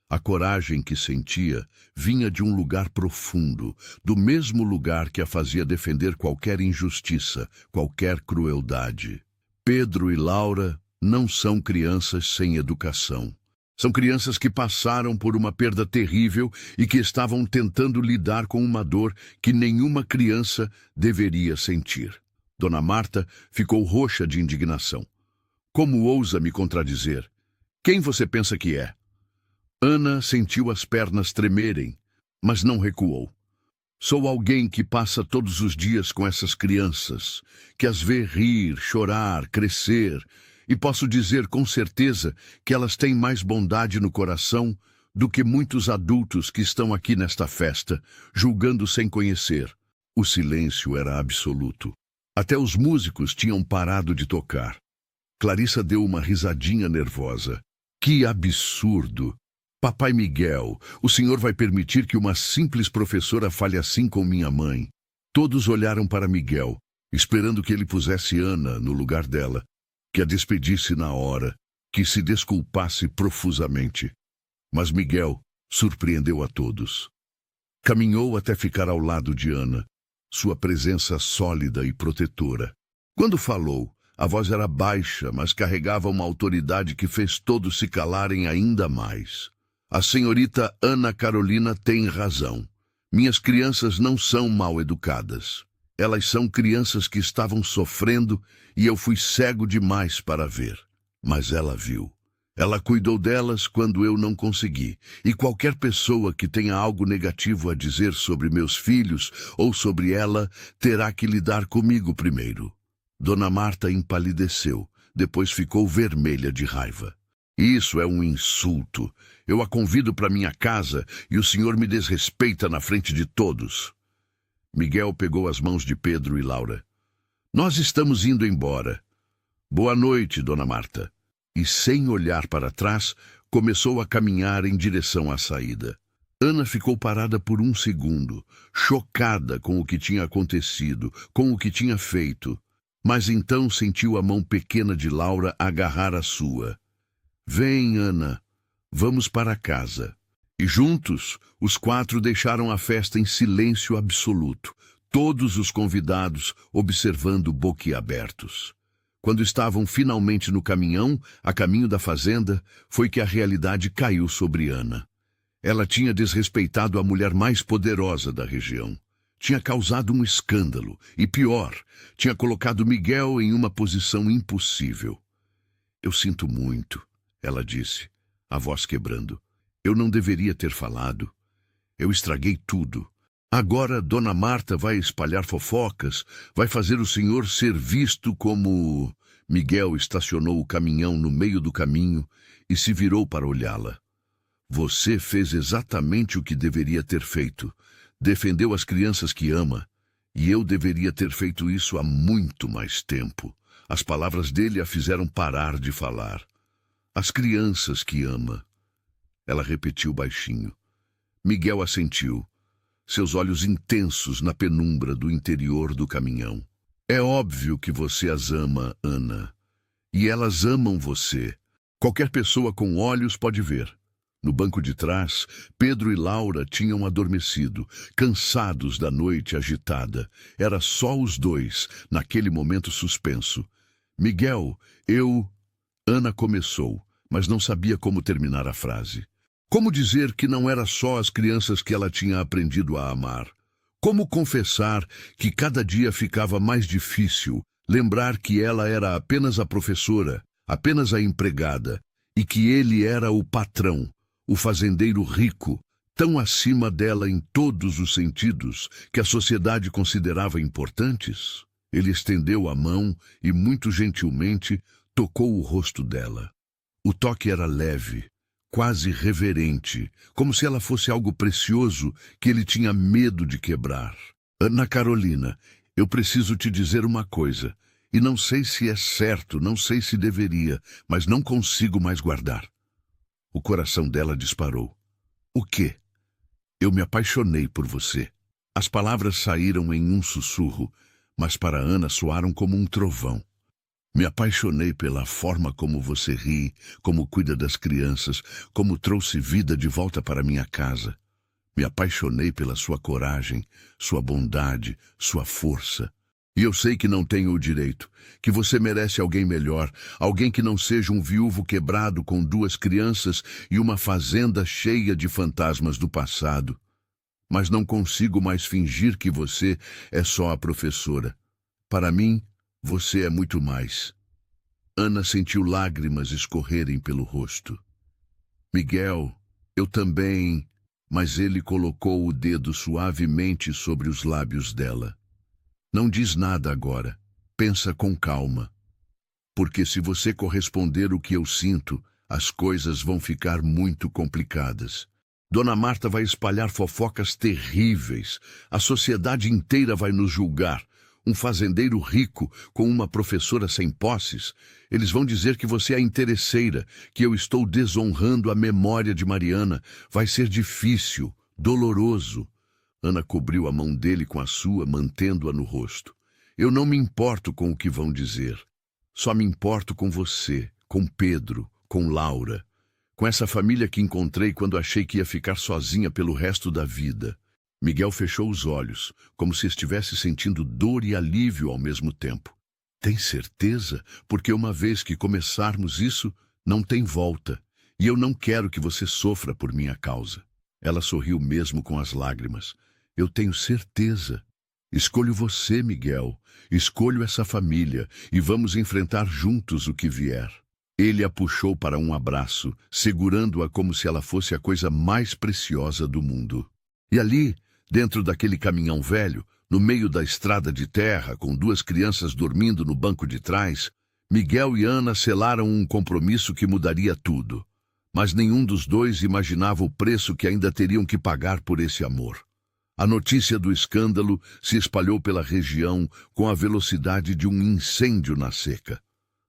A coragem que sentia vinha de um lugar profundo, do mesmo lugar que a fazia defender qualquer injustiça, qualquer crueldade. Pedro e Laura não são crianças sem educação. São crianças que passaram por uma perda terrível e que estavam tentando lidar com uma dor que nenhuma criança deveria sentir. Dona Marta ficou roxa de indignação. Como ousa me contradizer? Quem você pensa que é? Ana sentiu as pernas tremerem, mas não recuou. Sou alguém que passa todos os dias com essas crianças, que as vê rir, chorar, crescer, e posso dizer com certeza que elas têm mais bondade no coração do que muitos adultos que estão aqui nesta festa, julgando sem conhecer. O silêncio era absoluto. Até os músicos tinham parado de tocar. Clarissa deu uma risadinha nervosa. Que absurdo! Papai Miguel, o senhor vai permitir que uma simples professora fale assim com minha mãe? Todos olharam para Miguel, esperando que ele pusesse Ana no lugar dela, que a despedisse na hora, que se desculpasse profusamente. Mas Miguel surpreendeu a todos. Caminhou até ficar ao lado de Ana, sua presença sólida e protetora. Quando falou, a voz era baixa, mas carregava uma autoridade que fez todos se calarem ainda mais. A senhorita Ana Carolina tem razão. Minhas crianças não são mal educadas. Elas são crianças que estavam sofrendo e eu fui cego demais para ver. Mas ela viu. Ela cuidou delas quando eu não consegui. E qualquer pessoa que tenha algo negativo a dizer sobre meus filhos ou sobre ela terá que lidar comigo primeiro. Dona Marta empalideceu, depois ficou vermelha de raiva. Isso é um insulto. Eu a convido para minha casa e o senhor me desrespeita na frente de todos. Miguel pegou as mãos de Pedro e Laura. Nós estamos indo embora. Boa noite, Dona Marta. E sem olhar para trás, começou a caminhar em direção à saída. Ana ficou parada por um segundo, chocada com o que tinha acontecido, com o que tinha feito. Mas então sentiu a mão pequena de Laura agarrar a sua. Vem, Ana, vamos para casa. E juntos, os quatro deixaram a festa em silêncio absoluto, todos os convidados observando boquiabertos. Quando estavam finalmente no caminhão, a caminho da fazenda, foi que a realidade caiu sobre Ana. Ela tinha desrespeitado a mulher mais poderosa da região. Tinha causado um escândalo, e pior, tinha colocado Miguel em uma posição impossível. Eu sinto muito, ela disse, a voz quebrando. Eu não deveria ter falado. Eu estraguei tudo. Agora Dona Marta vai espalhar fofocas, vai fazer o senhor ser visto como... Miguel estacionou o caminhão no meio do caminho e se virou para olhá-la. Você fez exatamente o que deveria ter feito. Defendeu as crianças que ama. E eu deveria ter feito isso há muito mais tempo. As palavras dele a fizeram parar de falar. As crianças que ama. Ela repetiu baixinho. Miguel assentiu, seus olhos intensos na penumbra do interior do caminhão. É óbvio que você as ama, Ana. E elas amam você. Qualquer pessoa com olhos pode ver. No banco de trás, Pedro e Laura tinham adormecido, cansados da noite agitada. Era só os dois, naquele momento suspenso. Miguel, eu... Ana começou, mas não sabia como terminar a frase. Como dizer que não era só as crianças que ela tinha aprendido a amar? Como confessar que cada dia ficava mais difícil lembrar que ela era apenas a professora, apenas a empregada, e que ele era o patrão, o fazendeiro rico, tão acima dela em todos os sentidos que a sociedade considerava importantes? Ele estendeu a mão e, muito gentilmente, tocou o rosto dela. O toque era leve, quase reverente, como se ela fosse algo precioso que ele tinha medo de quebrar. Ana Carolina, eu preciso te dizer uma coisa, e não sei se é certo, não sei se deveria, mas não consigo mais guardar. O coração dela disparou. O quê? Eu me apaixonei por você. As palavras saíram em um sussurro, mas para Ana soaram como um trovão. Me apaixonei pela forma como você ri, como cuida das crianças, como trouxe vida de volta para minha casa. Me apaixonei pela sua coragem, sua bondade, sua força. E eu sei que não tenho o direito, que você merece alguém melhor, alguém que não seja um viúvo quebrado com 2 crianças e uma fazenda cheia de fantasmas do passado. Mas não consigo mais fingir que você é só a professora. Para mim, você é muito mais. Ana sentiu lágrimas escorrerem pelo rosto. Miguel, eu também... Mas ele colocou o dedo suavemente sobre os lábios dela. Não diz nada agora. Pensa com calma. Porque se você corresponder o que eu sinto, as coisas vão ficar muito complicadas. Dona Marta vai espalhar fofocas terríveis. A sociedade inteira vai nos julgar. Um fazendeiro rico com uma professora sem posses. Eles vão dizer que você é interesseira, que eu estou desonrando a memória de Mariana. Vai ser difícil, doloroso. Ana cobriu a mão dele com a sua, mantendo-a no rosto. Eu não me importo com o que vão dizer. Só me importo com você, com Pedro, com Laura. Com essa família que encontrei quando achei que ia ficar sozinha pelo resto da vida. Miguel fechou os olhos, como se estivesse sentindo dor e alívio ao mesmo tempo. Tem certeza? Porque uma vez que começarmos isso, não tem volta. E eu não quero que você sofra por minha causa. Ela sorriu mesmo com as lágrimas. Eu tenho certeza. Escolho você, Miguel. Escolho essa família e vamos enfrentar juntos o que vier. Ele a puxou para um abraço, segurando-a como se ela fosse a coisa mais preciosa do mundo. E ali, dentro daquele caminhão velho, no meio da estrada de terra, com 2 crianças dormindo no banco de trás, Miguel e Ana selaram um compromisso que mudaria tudo. Mas nenhum dos dois imaginava o preço que ainda teriam que pagar por esse amor. A notícia do escândalo se espalhou pela região com a velocidade de um incêndio na seca.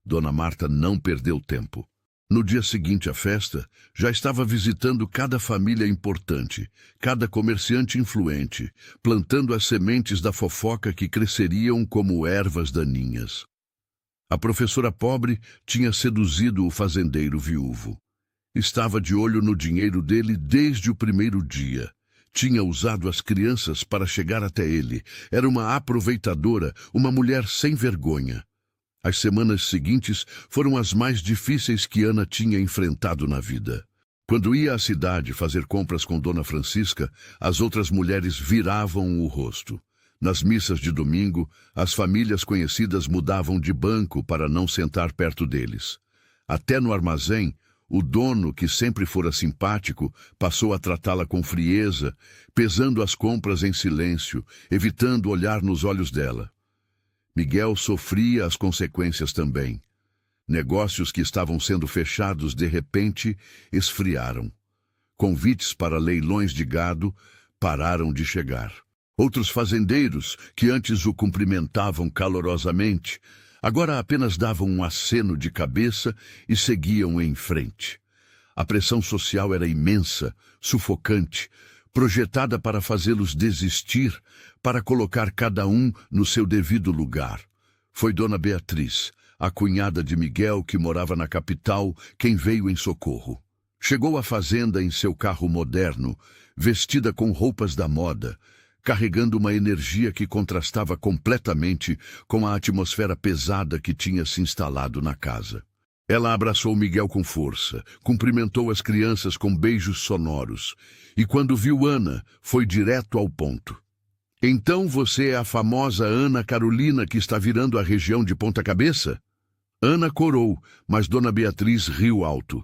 Dona Marta não perdeu tempo. No dia seguinte à festa, já estava visitando cada família importante, cada comerciante influente, plantando as sementes da fofoca que cresceriam como ervas daninhas. A professora pobre tinha seduzido o fazendeiro viúvo. Estava de olho no dinheiro dele desde o primeiro dia. Tinha usado as crianças para chegar até ele. Era uma aproveitadora, uma mulher sem vergonha. As semanas seguintes foram as mais difíceis que Ana tinha enfrentado na vida. Quando ia à cidade fazer compras com Dona Francisca, as outras mulheres viravam o rosto. Nas missas de domingo, as famílias conhecidas mudavam de banco para não sentar perto deles. Até no armazém, o dono, que sempre fora simpático, passou a tratá-la com frieza, pesando as compras em silêncio, evitando olhar nos olhos dela. Miguel sofria as consequências também. Negócios que estavam sendo fechados de repente esfriaram. Convites para leilões de gado pararam de chegar. Outros fazendeiros, que antes o cumprimentavam calorosamente, agora apenas davam um aceno de cabeça e seguiam em frente. A pressão social era imensa, sufocante, projetada para fazê-los desistir, para colocar cada um no seu devido lugar. Foi Dona Beatriz, a cunhada de Miguel, que morava na capital, quem veio em socorro. Chegou à fazenda em seu carro moderno, vestida com roupas da moda, carregando uma energia que contrastava completamente com a atmosfera pesada que tinha se instalado na casa. Ela abraçou Miguel com força, cumprimentou as crianças com beijos sonoros, e quando viu Ana, foi direto ao ponto. Então você é a famosa Ana Carolina que está virando a região de Ponta Cabeça? Ana corou, mas Dona Beatriz riu alto.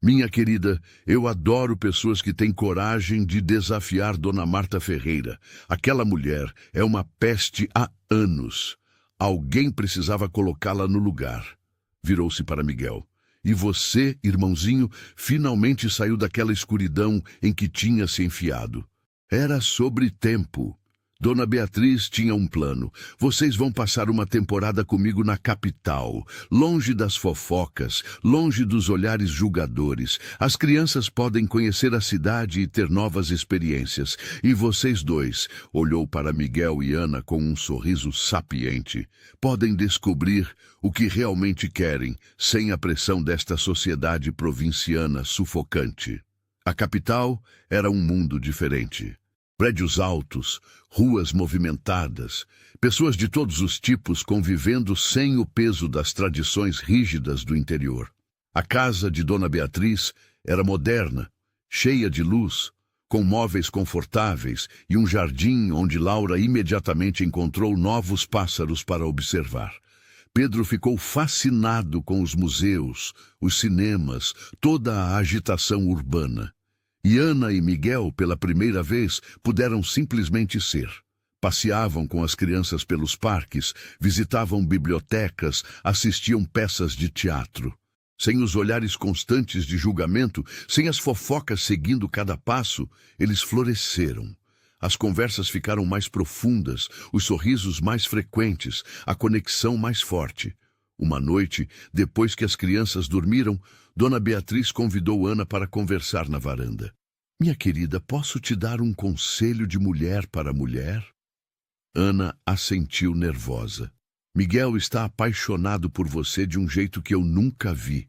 Minha querida, eu adoro pessoas que têm coragem de desafiar Dona Marta Ferreira. Aquela mulher é uma peste há anos. Alguém precisava colocá-la no lugar. Virou-se para Miguel. E você, irmãozinho, finalmente saiu daquela escuridão em que tinha se enfiado. Era sobre tempo. Dona Beatriz tinha um plano. Vocês vão passar uma temporada comigo na capital, longe das fofocas, longe dos olhares julgadores. As crianças podem conhecer a cidade e ter novas experiências. E vocês dois, olhou para Miguel e Ana com um sorriso sapiente, podem descobrir o que realmente querem, sem a pressão desta sociedade provinciana sufocante. A capital era um mundo diferente. Prédios altos, ruas movimentadas, pessoas de todos os tipos convivendo sem o peso das tradições rígidas do interior. A casa de Dona Beatriz era moderna, cheia de luz, com móveis confortáveis e um jardim onde Laura imediatamente encontrou novos pássaros para observar. Pedro ficou fascinado com os museus, os cinemas, toda a agitação urbana. E Ana e Miguel, pela primeira vez, puderam simplesmente ser. Passeavam com as crianças pelos parques, visitavam bibliotecas, assistiam peças de teatro. Sem os olhares constantes de julgamento, sem as fofocas seguindo cada passo, eles floresceram. As conversas ficaram mais profundas, os sorrisos mais frequentes, a conexão mais forte. Uma noite, depois que as crianças dormiram, Dona Beatriz convidou Ana para conversar na varanda. Minha querida, posso te dar um conselho de mulher para mulher? Ana assentiu nervosa. Miguel está apaixonado por você de um jeito que eu nunca vi.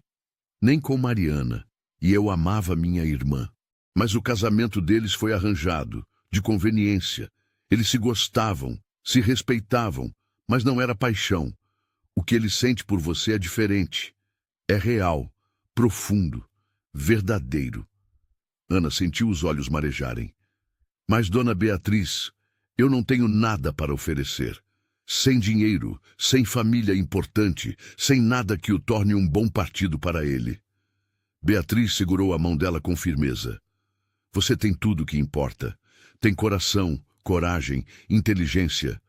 Nem com Mariana, e eu amava minha irmã. Mas o casamento deles foi arranjado, de conveniência. Eles se gostavam, se respeitavam, mas não era paixão. O que ele sente por você é diferente. É real, profundo, verdadeiro. Ana sentiu os olhos marejarem. Mas, Dona Beatriz, eu não tenho nada para oferecer. Sem dinheiro, sem família importante, sem nada que o torne um bom partido para ele. Beatriz segurou a mão dela com firmeza. Você tem tudo o que importa. Tem coração, coragem, inteligência.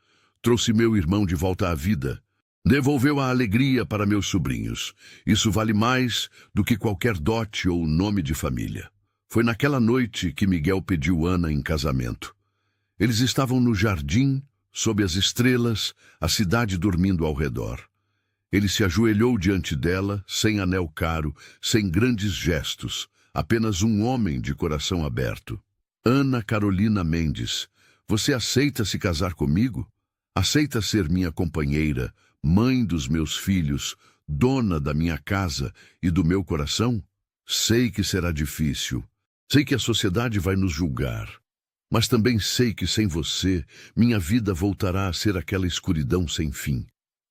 Trouxe meu irmão de volta à vida. Devolveu a alegria para meus sobrinhos. Isso vale mais do que qualquer dote ou nome de família. Foi naquela noite que Miguel pediu Ana em casamento. Eles estavam no jardim, sob as estrelas, a cidade dormindo ao redor. Ele se ajoelhou diante dela, sem anel caro, sem grandes gestos, apenas um homem de coração aberto. Ana Carolina Mendes, você aceita se casar comigo? Aceita ser minha companheira, mãe dos meus filhos, dona da minha casa e do meu coração? Sei que será difícil. Sei que a sociedade vai nos julgar. Mas também sei que sem você, minha vida voltará a ser aquela escuridão sem fim.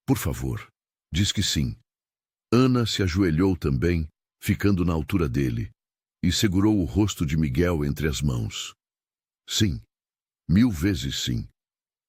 Por favor, diz que sim. Ana se ajoelhou também, ficando na altura dele, e segurou o rosto de Miguel entre as mãos. Sim, 1000 vezes sim.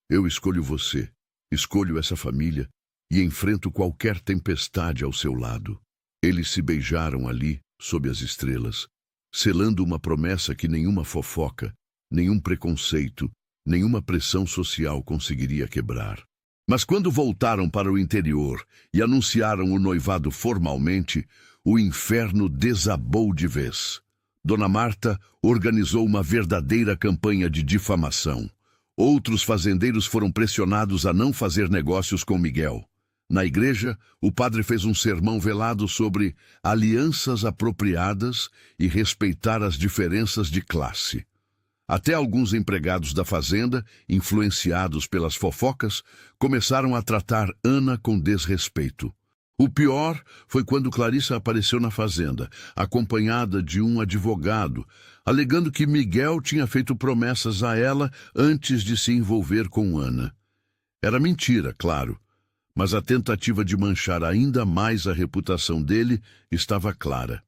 Eu escolho você, escolho essa família e enfrento qualquer tempestade ao seu lado. Eles se beijaram ali, sob as estrelas, selando uma promessa que nenhuma fofoca, nenhum preconceito, nenhuma pressão social conseguiria quebrar. Mas quando voltaram para o interior e anunciaram o noivado formalmente, o inferno desabou de vez. Dona Marta organizou uma verdadeira campanha de difamação. Outros fazendeiros foram pressionados a não fazer negócios com Miguel. Na igreja, o padre fez um sermão velado sobre alianças apropriadas e respeitar as diferenças de classe. Até alguns empregados da fazenda, influenciados pelas fofocas, começaram a tratar Ana com desrespeito. O pior foi quando Clarissa apareceu na fazenda, acompanhada de um advogado, alegando que Miguel tinha feito promessas a ela antes de se envolver com Ana. Era mentira, claro, Mas a tentativa de manchar ainda mais a reputação dele estava clara.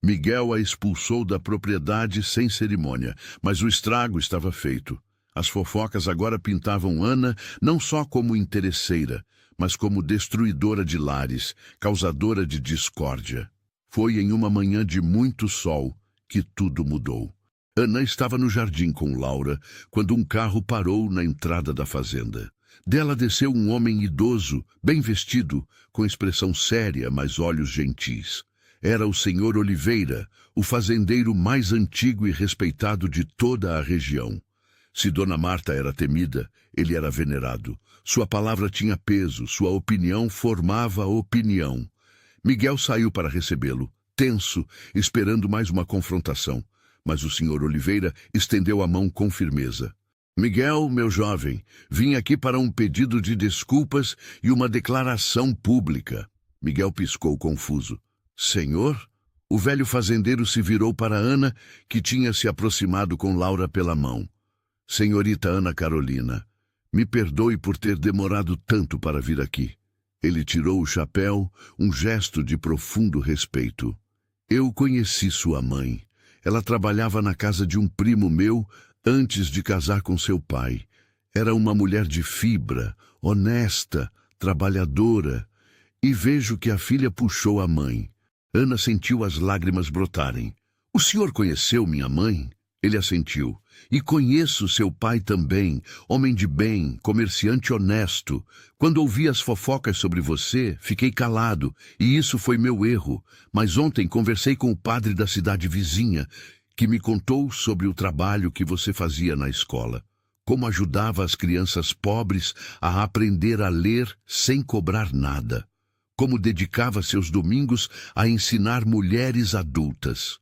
Miguel a expulsou da propriedade sem cerimônia, mas o estrago estava feito. As fofocas agora pintavam Ana não só como interesseira, mas como destruidora de lares, causadora de discórdia. Foi em uma manhã de muito sol que tudo mudou. Ana estava no jardim com Laura, quando um carro parou na entrada da fazenda. Dela desceu um homem idoso, bem vestido, com expressão séria, mas olhos gentis. Era o senhor Oliveira, o fazendeiro mais antigo e respeitado de toda a região. Se Dona Marta era temida, ele era venerado. Sua palavra tinha peso, sua opinião formava opinião. Miguel saiu para recebê-lo, tenso, esperando mais uma confrontação. Mas o senhor Oliveira estendeu a mão com firmeza. Miguel, meu jovem, vim aqui para um pedido de desculpas e uma declaração pública. Miguel piscou confuso. Senhor? O velho fazendeiro se virou para Ana, que tinha se aproximado com Laura pela mão. Senhorita Ana Carolina, me perdoe por ter demorado tanto para vir aqui. Ele tirou o chapéu, um gesto de profundo respeito. Eu conheci sua mãe. Ela trabalhava na casa de um primo meu antes de casar com seu pai. Era uma mulher de fibra, honesta, trabalhadora. E vejo que a filha puxou a mãe. Ana sentiu as lágrimas brotarem. O senhor conheceu minha mãe? Ele assentiu. E conheço seu pai também, homem de bem, comerciante honesto. Quando ouvi as fofocas sobre você, fiquei calado, e isso foi meu erro. Mas ontem conversei com o padre da cidade vizinha, que me contou sobre o trabalho que você fazia na escola. Como ajudava as crianças pobres a aprender a ler sem cobrar nada. Como dedicava seus domingos a ensinar mulheres adultas.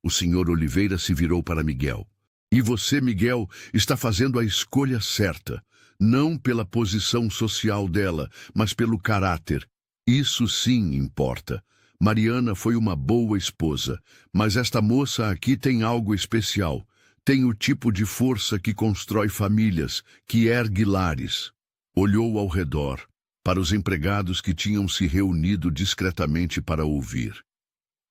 O senhor Oliveira se virou para Miguel. E você, Miguel, está fazendo a escolha certa. Não pela posição social dela, mas pelo caráter. Isso sim importa. Mariana foi uma boa esposa, mas esta moça aqui tem algo especial. Tem o tipo de força que constrói famílias, que ergue lares. Olhou ao redor, para os empregados que tinham se reunido discretamente para ouvir.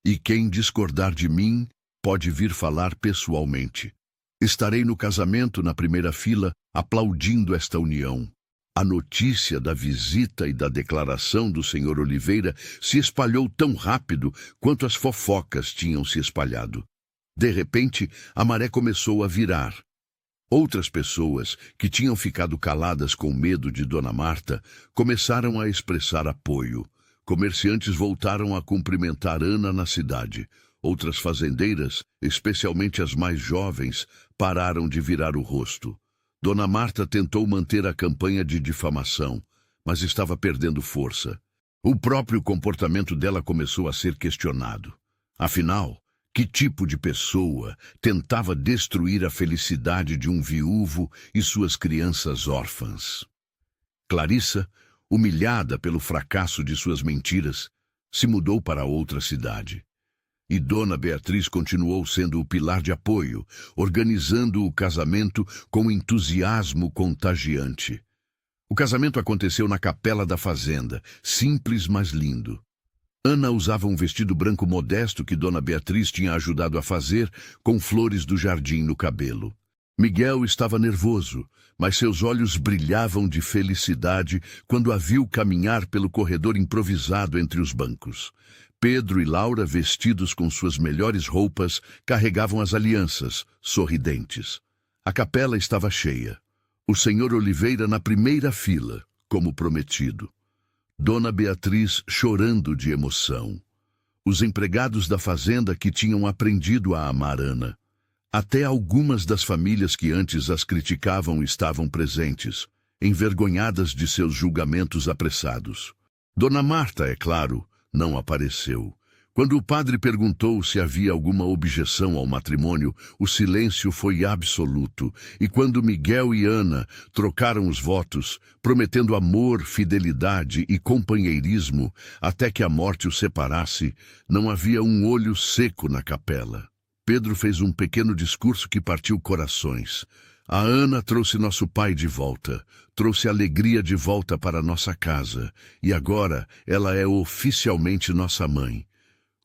E quem discordar de mim, pode vir falar pessoalmente. Estarei no casamento na primeira fila, aplaudindo esta união. A notícia da visita e da declaração do senhor Oliveira se espalhou tão rápido quanto as fofocas tinham se espalhado. De repente, a maré começou a virar. Outras pessoas, que tinham ficado caladas com medo de Dona Marta, começaram a expressar apoio. Comerciantes voltaram a cumprimentar Ana na cidade. Outras fazendeiras, especialmente as mais jovens, pararam de virar o rosto. Dona Marta tentou manter a campanha de difamação, mas estava perdendo força. O próprio comportamento dela começou a ser questionado. Afinal, que tipo de pessoa tentava destruir a felicidade de um viúvo e suas crianças órfãs? Clarissa, humilhada pelo fracasso de suas mentiras, se mudou para outra cidade. E Dona Beatriz continuou sendo o pilar de apoio, organizando o casamento com entusiasmo contagiante. O casamento aconteceu na capela da fazenda, simples mas lindo. Ana usava um vestido branco modesto que Dona Beatriz tinha ajudado a fazer, com flores do jardim no cabelo. Miguel estava nervoso, mas seus olhos brilhavam de felicidade quando a viu caminhar pelo corredor improvisado entre os bancos. Pedro e Laura, vestidos com suas melhores roupas, carregavam as alianças, sorridentes. A capela estava cheia. O senhor Oliveira na primeira fila, como prometido. Dona Beatriz chorando de emoção. Os empregados da fazenda que tinham aprendido a amar Ana. Até algumas das famílias que antes as criticavam estavam presentes, envergonhadas de seus julgamentos apressados. Dona Marta, é claro, não apareceu. Quando o padre perguntou se havia alguma objeção ao matrimônio, o silêncio foi absoluto. E quando Miguel e Ana trocaram os votos, prometendo amor, fidelidade e companheirismo até que a morte os separasse, não havia um olho seco na capela. Pedro fez um pequeno discurso que partiu corações. A Ana trouxe nosso pai de volta, trouxe alegria de volta para nossa casa, e agora ela é oficialmente nossa mãe.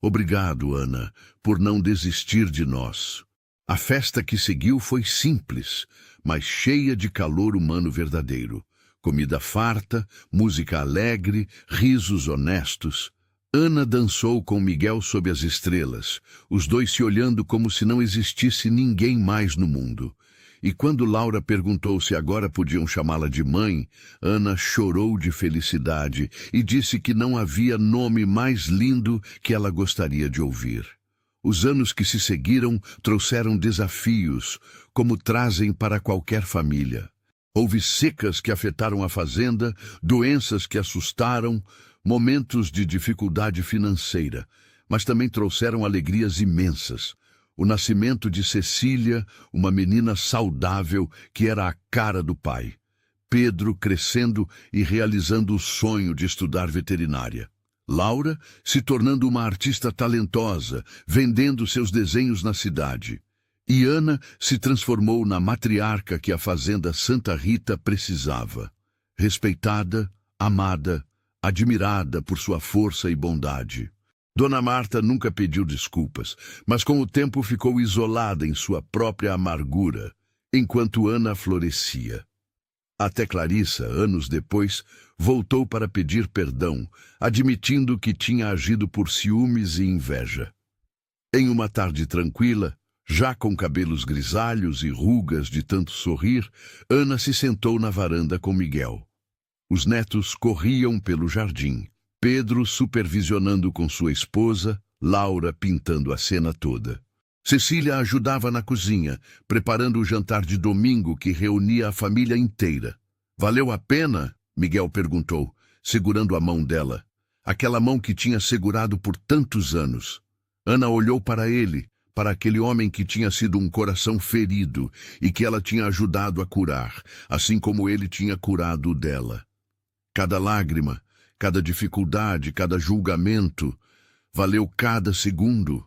Obrigado, Ana, por não desistir de nós. A festa que seguiu foi simples, mas cheia de calor humano verdadeiro. Comida farta, música alegre, risos honestos. Ana dançou com Miguel sob as estrelas, os dois se olhando como se não existisse ninguém mais no mundo. E quando Laura perguntou se agora podiam chamá-la de mãe, Ana chorou de felicidade e disse que não havia nome mais lindo que ela gostaria de ouvir. Os anos que se seguiram trouxeram desafios, como trazem para qualquer família. Houve secas que afetaram a fazenda, doenças que assustaram, momentos de dificuldade financeira, mas também trouxeram alegrias imensas. O nascimento de Cecília, uma menina saudável que era a cara do pai. Pedro crescendo e realizando o sonho de estudar veterinária. Laura se tornando uma artista talentosa, vendendo seus desenhos na cidade. E Ana se transformou na matriarca que a fazenda Santa Rita precisava. Respeitada, amada, admirada por sua força e bondade. Dona Marta nunca pediu desculpas, mas com o tempo ficou isolada em sua própria amargura, enquanto Ana florescia. Até Clarissa, anos depois, voltou para pedir perdão, admitindo que tinha agido por ciúmes e inveja. Em uma tarde tranquila, já com cabelos grisalhos e rugas de tanto sorrir, Ana se sentou na varanda com Miguel. Os netos corriam pelo jardim. Pedro supervisionando com sua esposa, Laura pintando a cena toda. Cecília ajudava na cozinha, preparando o jantar de domingo que reunia a família inteira. Valeu a pena? Miguel perguntou, segurando a mão dela. Aquela mão que tinha segurado por tantos anos. Ana olhou para ele, para aquele homem que tinha sido um coração ferido e que ela tinha ajudado a curar, assim como ele tinha curado o dela. Cada lágrima, cada dificuldade, cada julgamento, valeu cada segundo,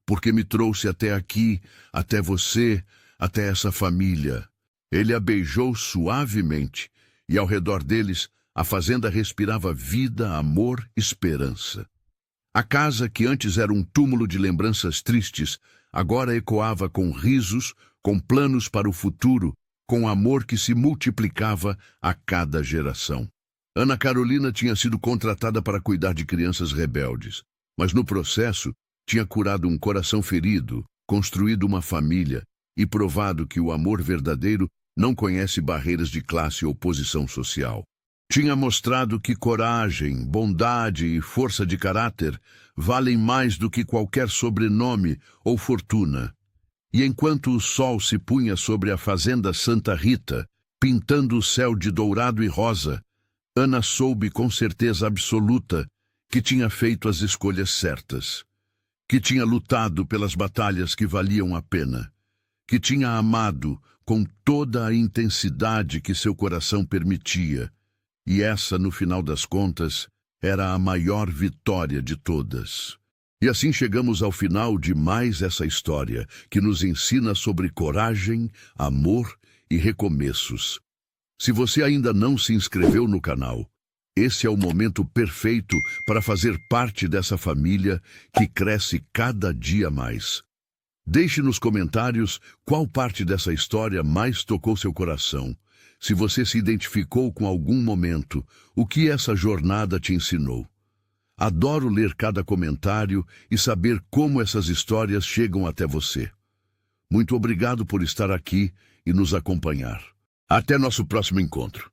porque me trouxe até aqui, até você, até essa família. Ele a beijou suavemente, e ao redor deles, a fazenda respirava vida, amor, esperança. A casa, que antes era um túmulo de lembranças tristes, agora ecoava com risos, com planos para o futuro, com amor que se multiplicava a cada geração. Ana Carolina tinha sido contratada para cuidar de crianças rebeldes, mas no processo tinha curado um coração ferido, construído uma família e provado que o amor verdadeiro não conhece barreiras de classe ou posição social. Tinha mostrado que coragem, bondade e força de caráter valem mais do que qualquer sobrenome ou fortuna. E enquanto o sol se punha sobre a fazenda Santa Rita, pintando o céu de dourado e rosa, Ana soube com certeza absoluta que tinha feito as escolhas certas, que tinha lutado pelas batalhas que valiam a pena, que tinha amado com toda a intensidade que seu coração permitia, e essa, no final das contas, era a maior vitória de todas. E assim chegamos ao final de mais essa história, que nos ensina sobre coragem, amor e recomeços. Se você ainda não se inscreveu no canal, esse é o momento perfeito para fazer parte dessa família que cresce cada dia mais. Deixe nos comentários qual parte dessa história mais tocou seu coração. Se você se identificou com algum momento, o que essa jornada te ensinou. Adoro ler cada comentário e saber como essas histórias chegam até você. Muito obrigado por estar aqui e nos acompanhar. Até nosso próximo encontro.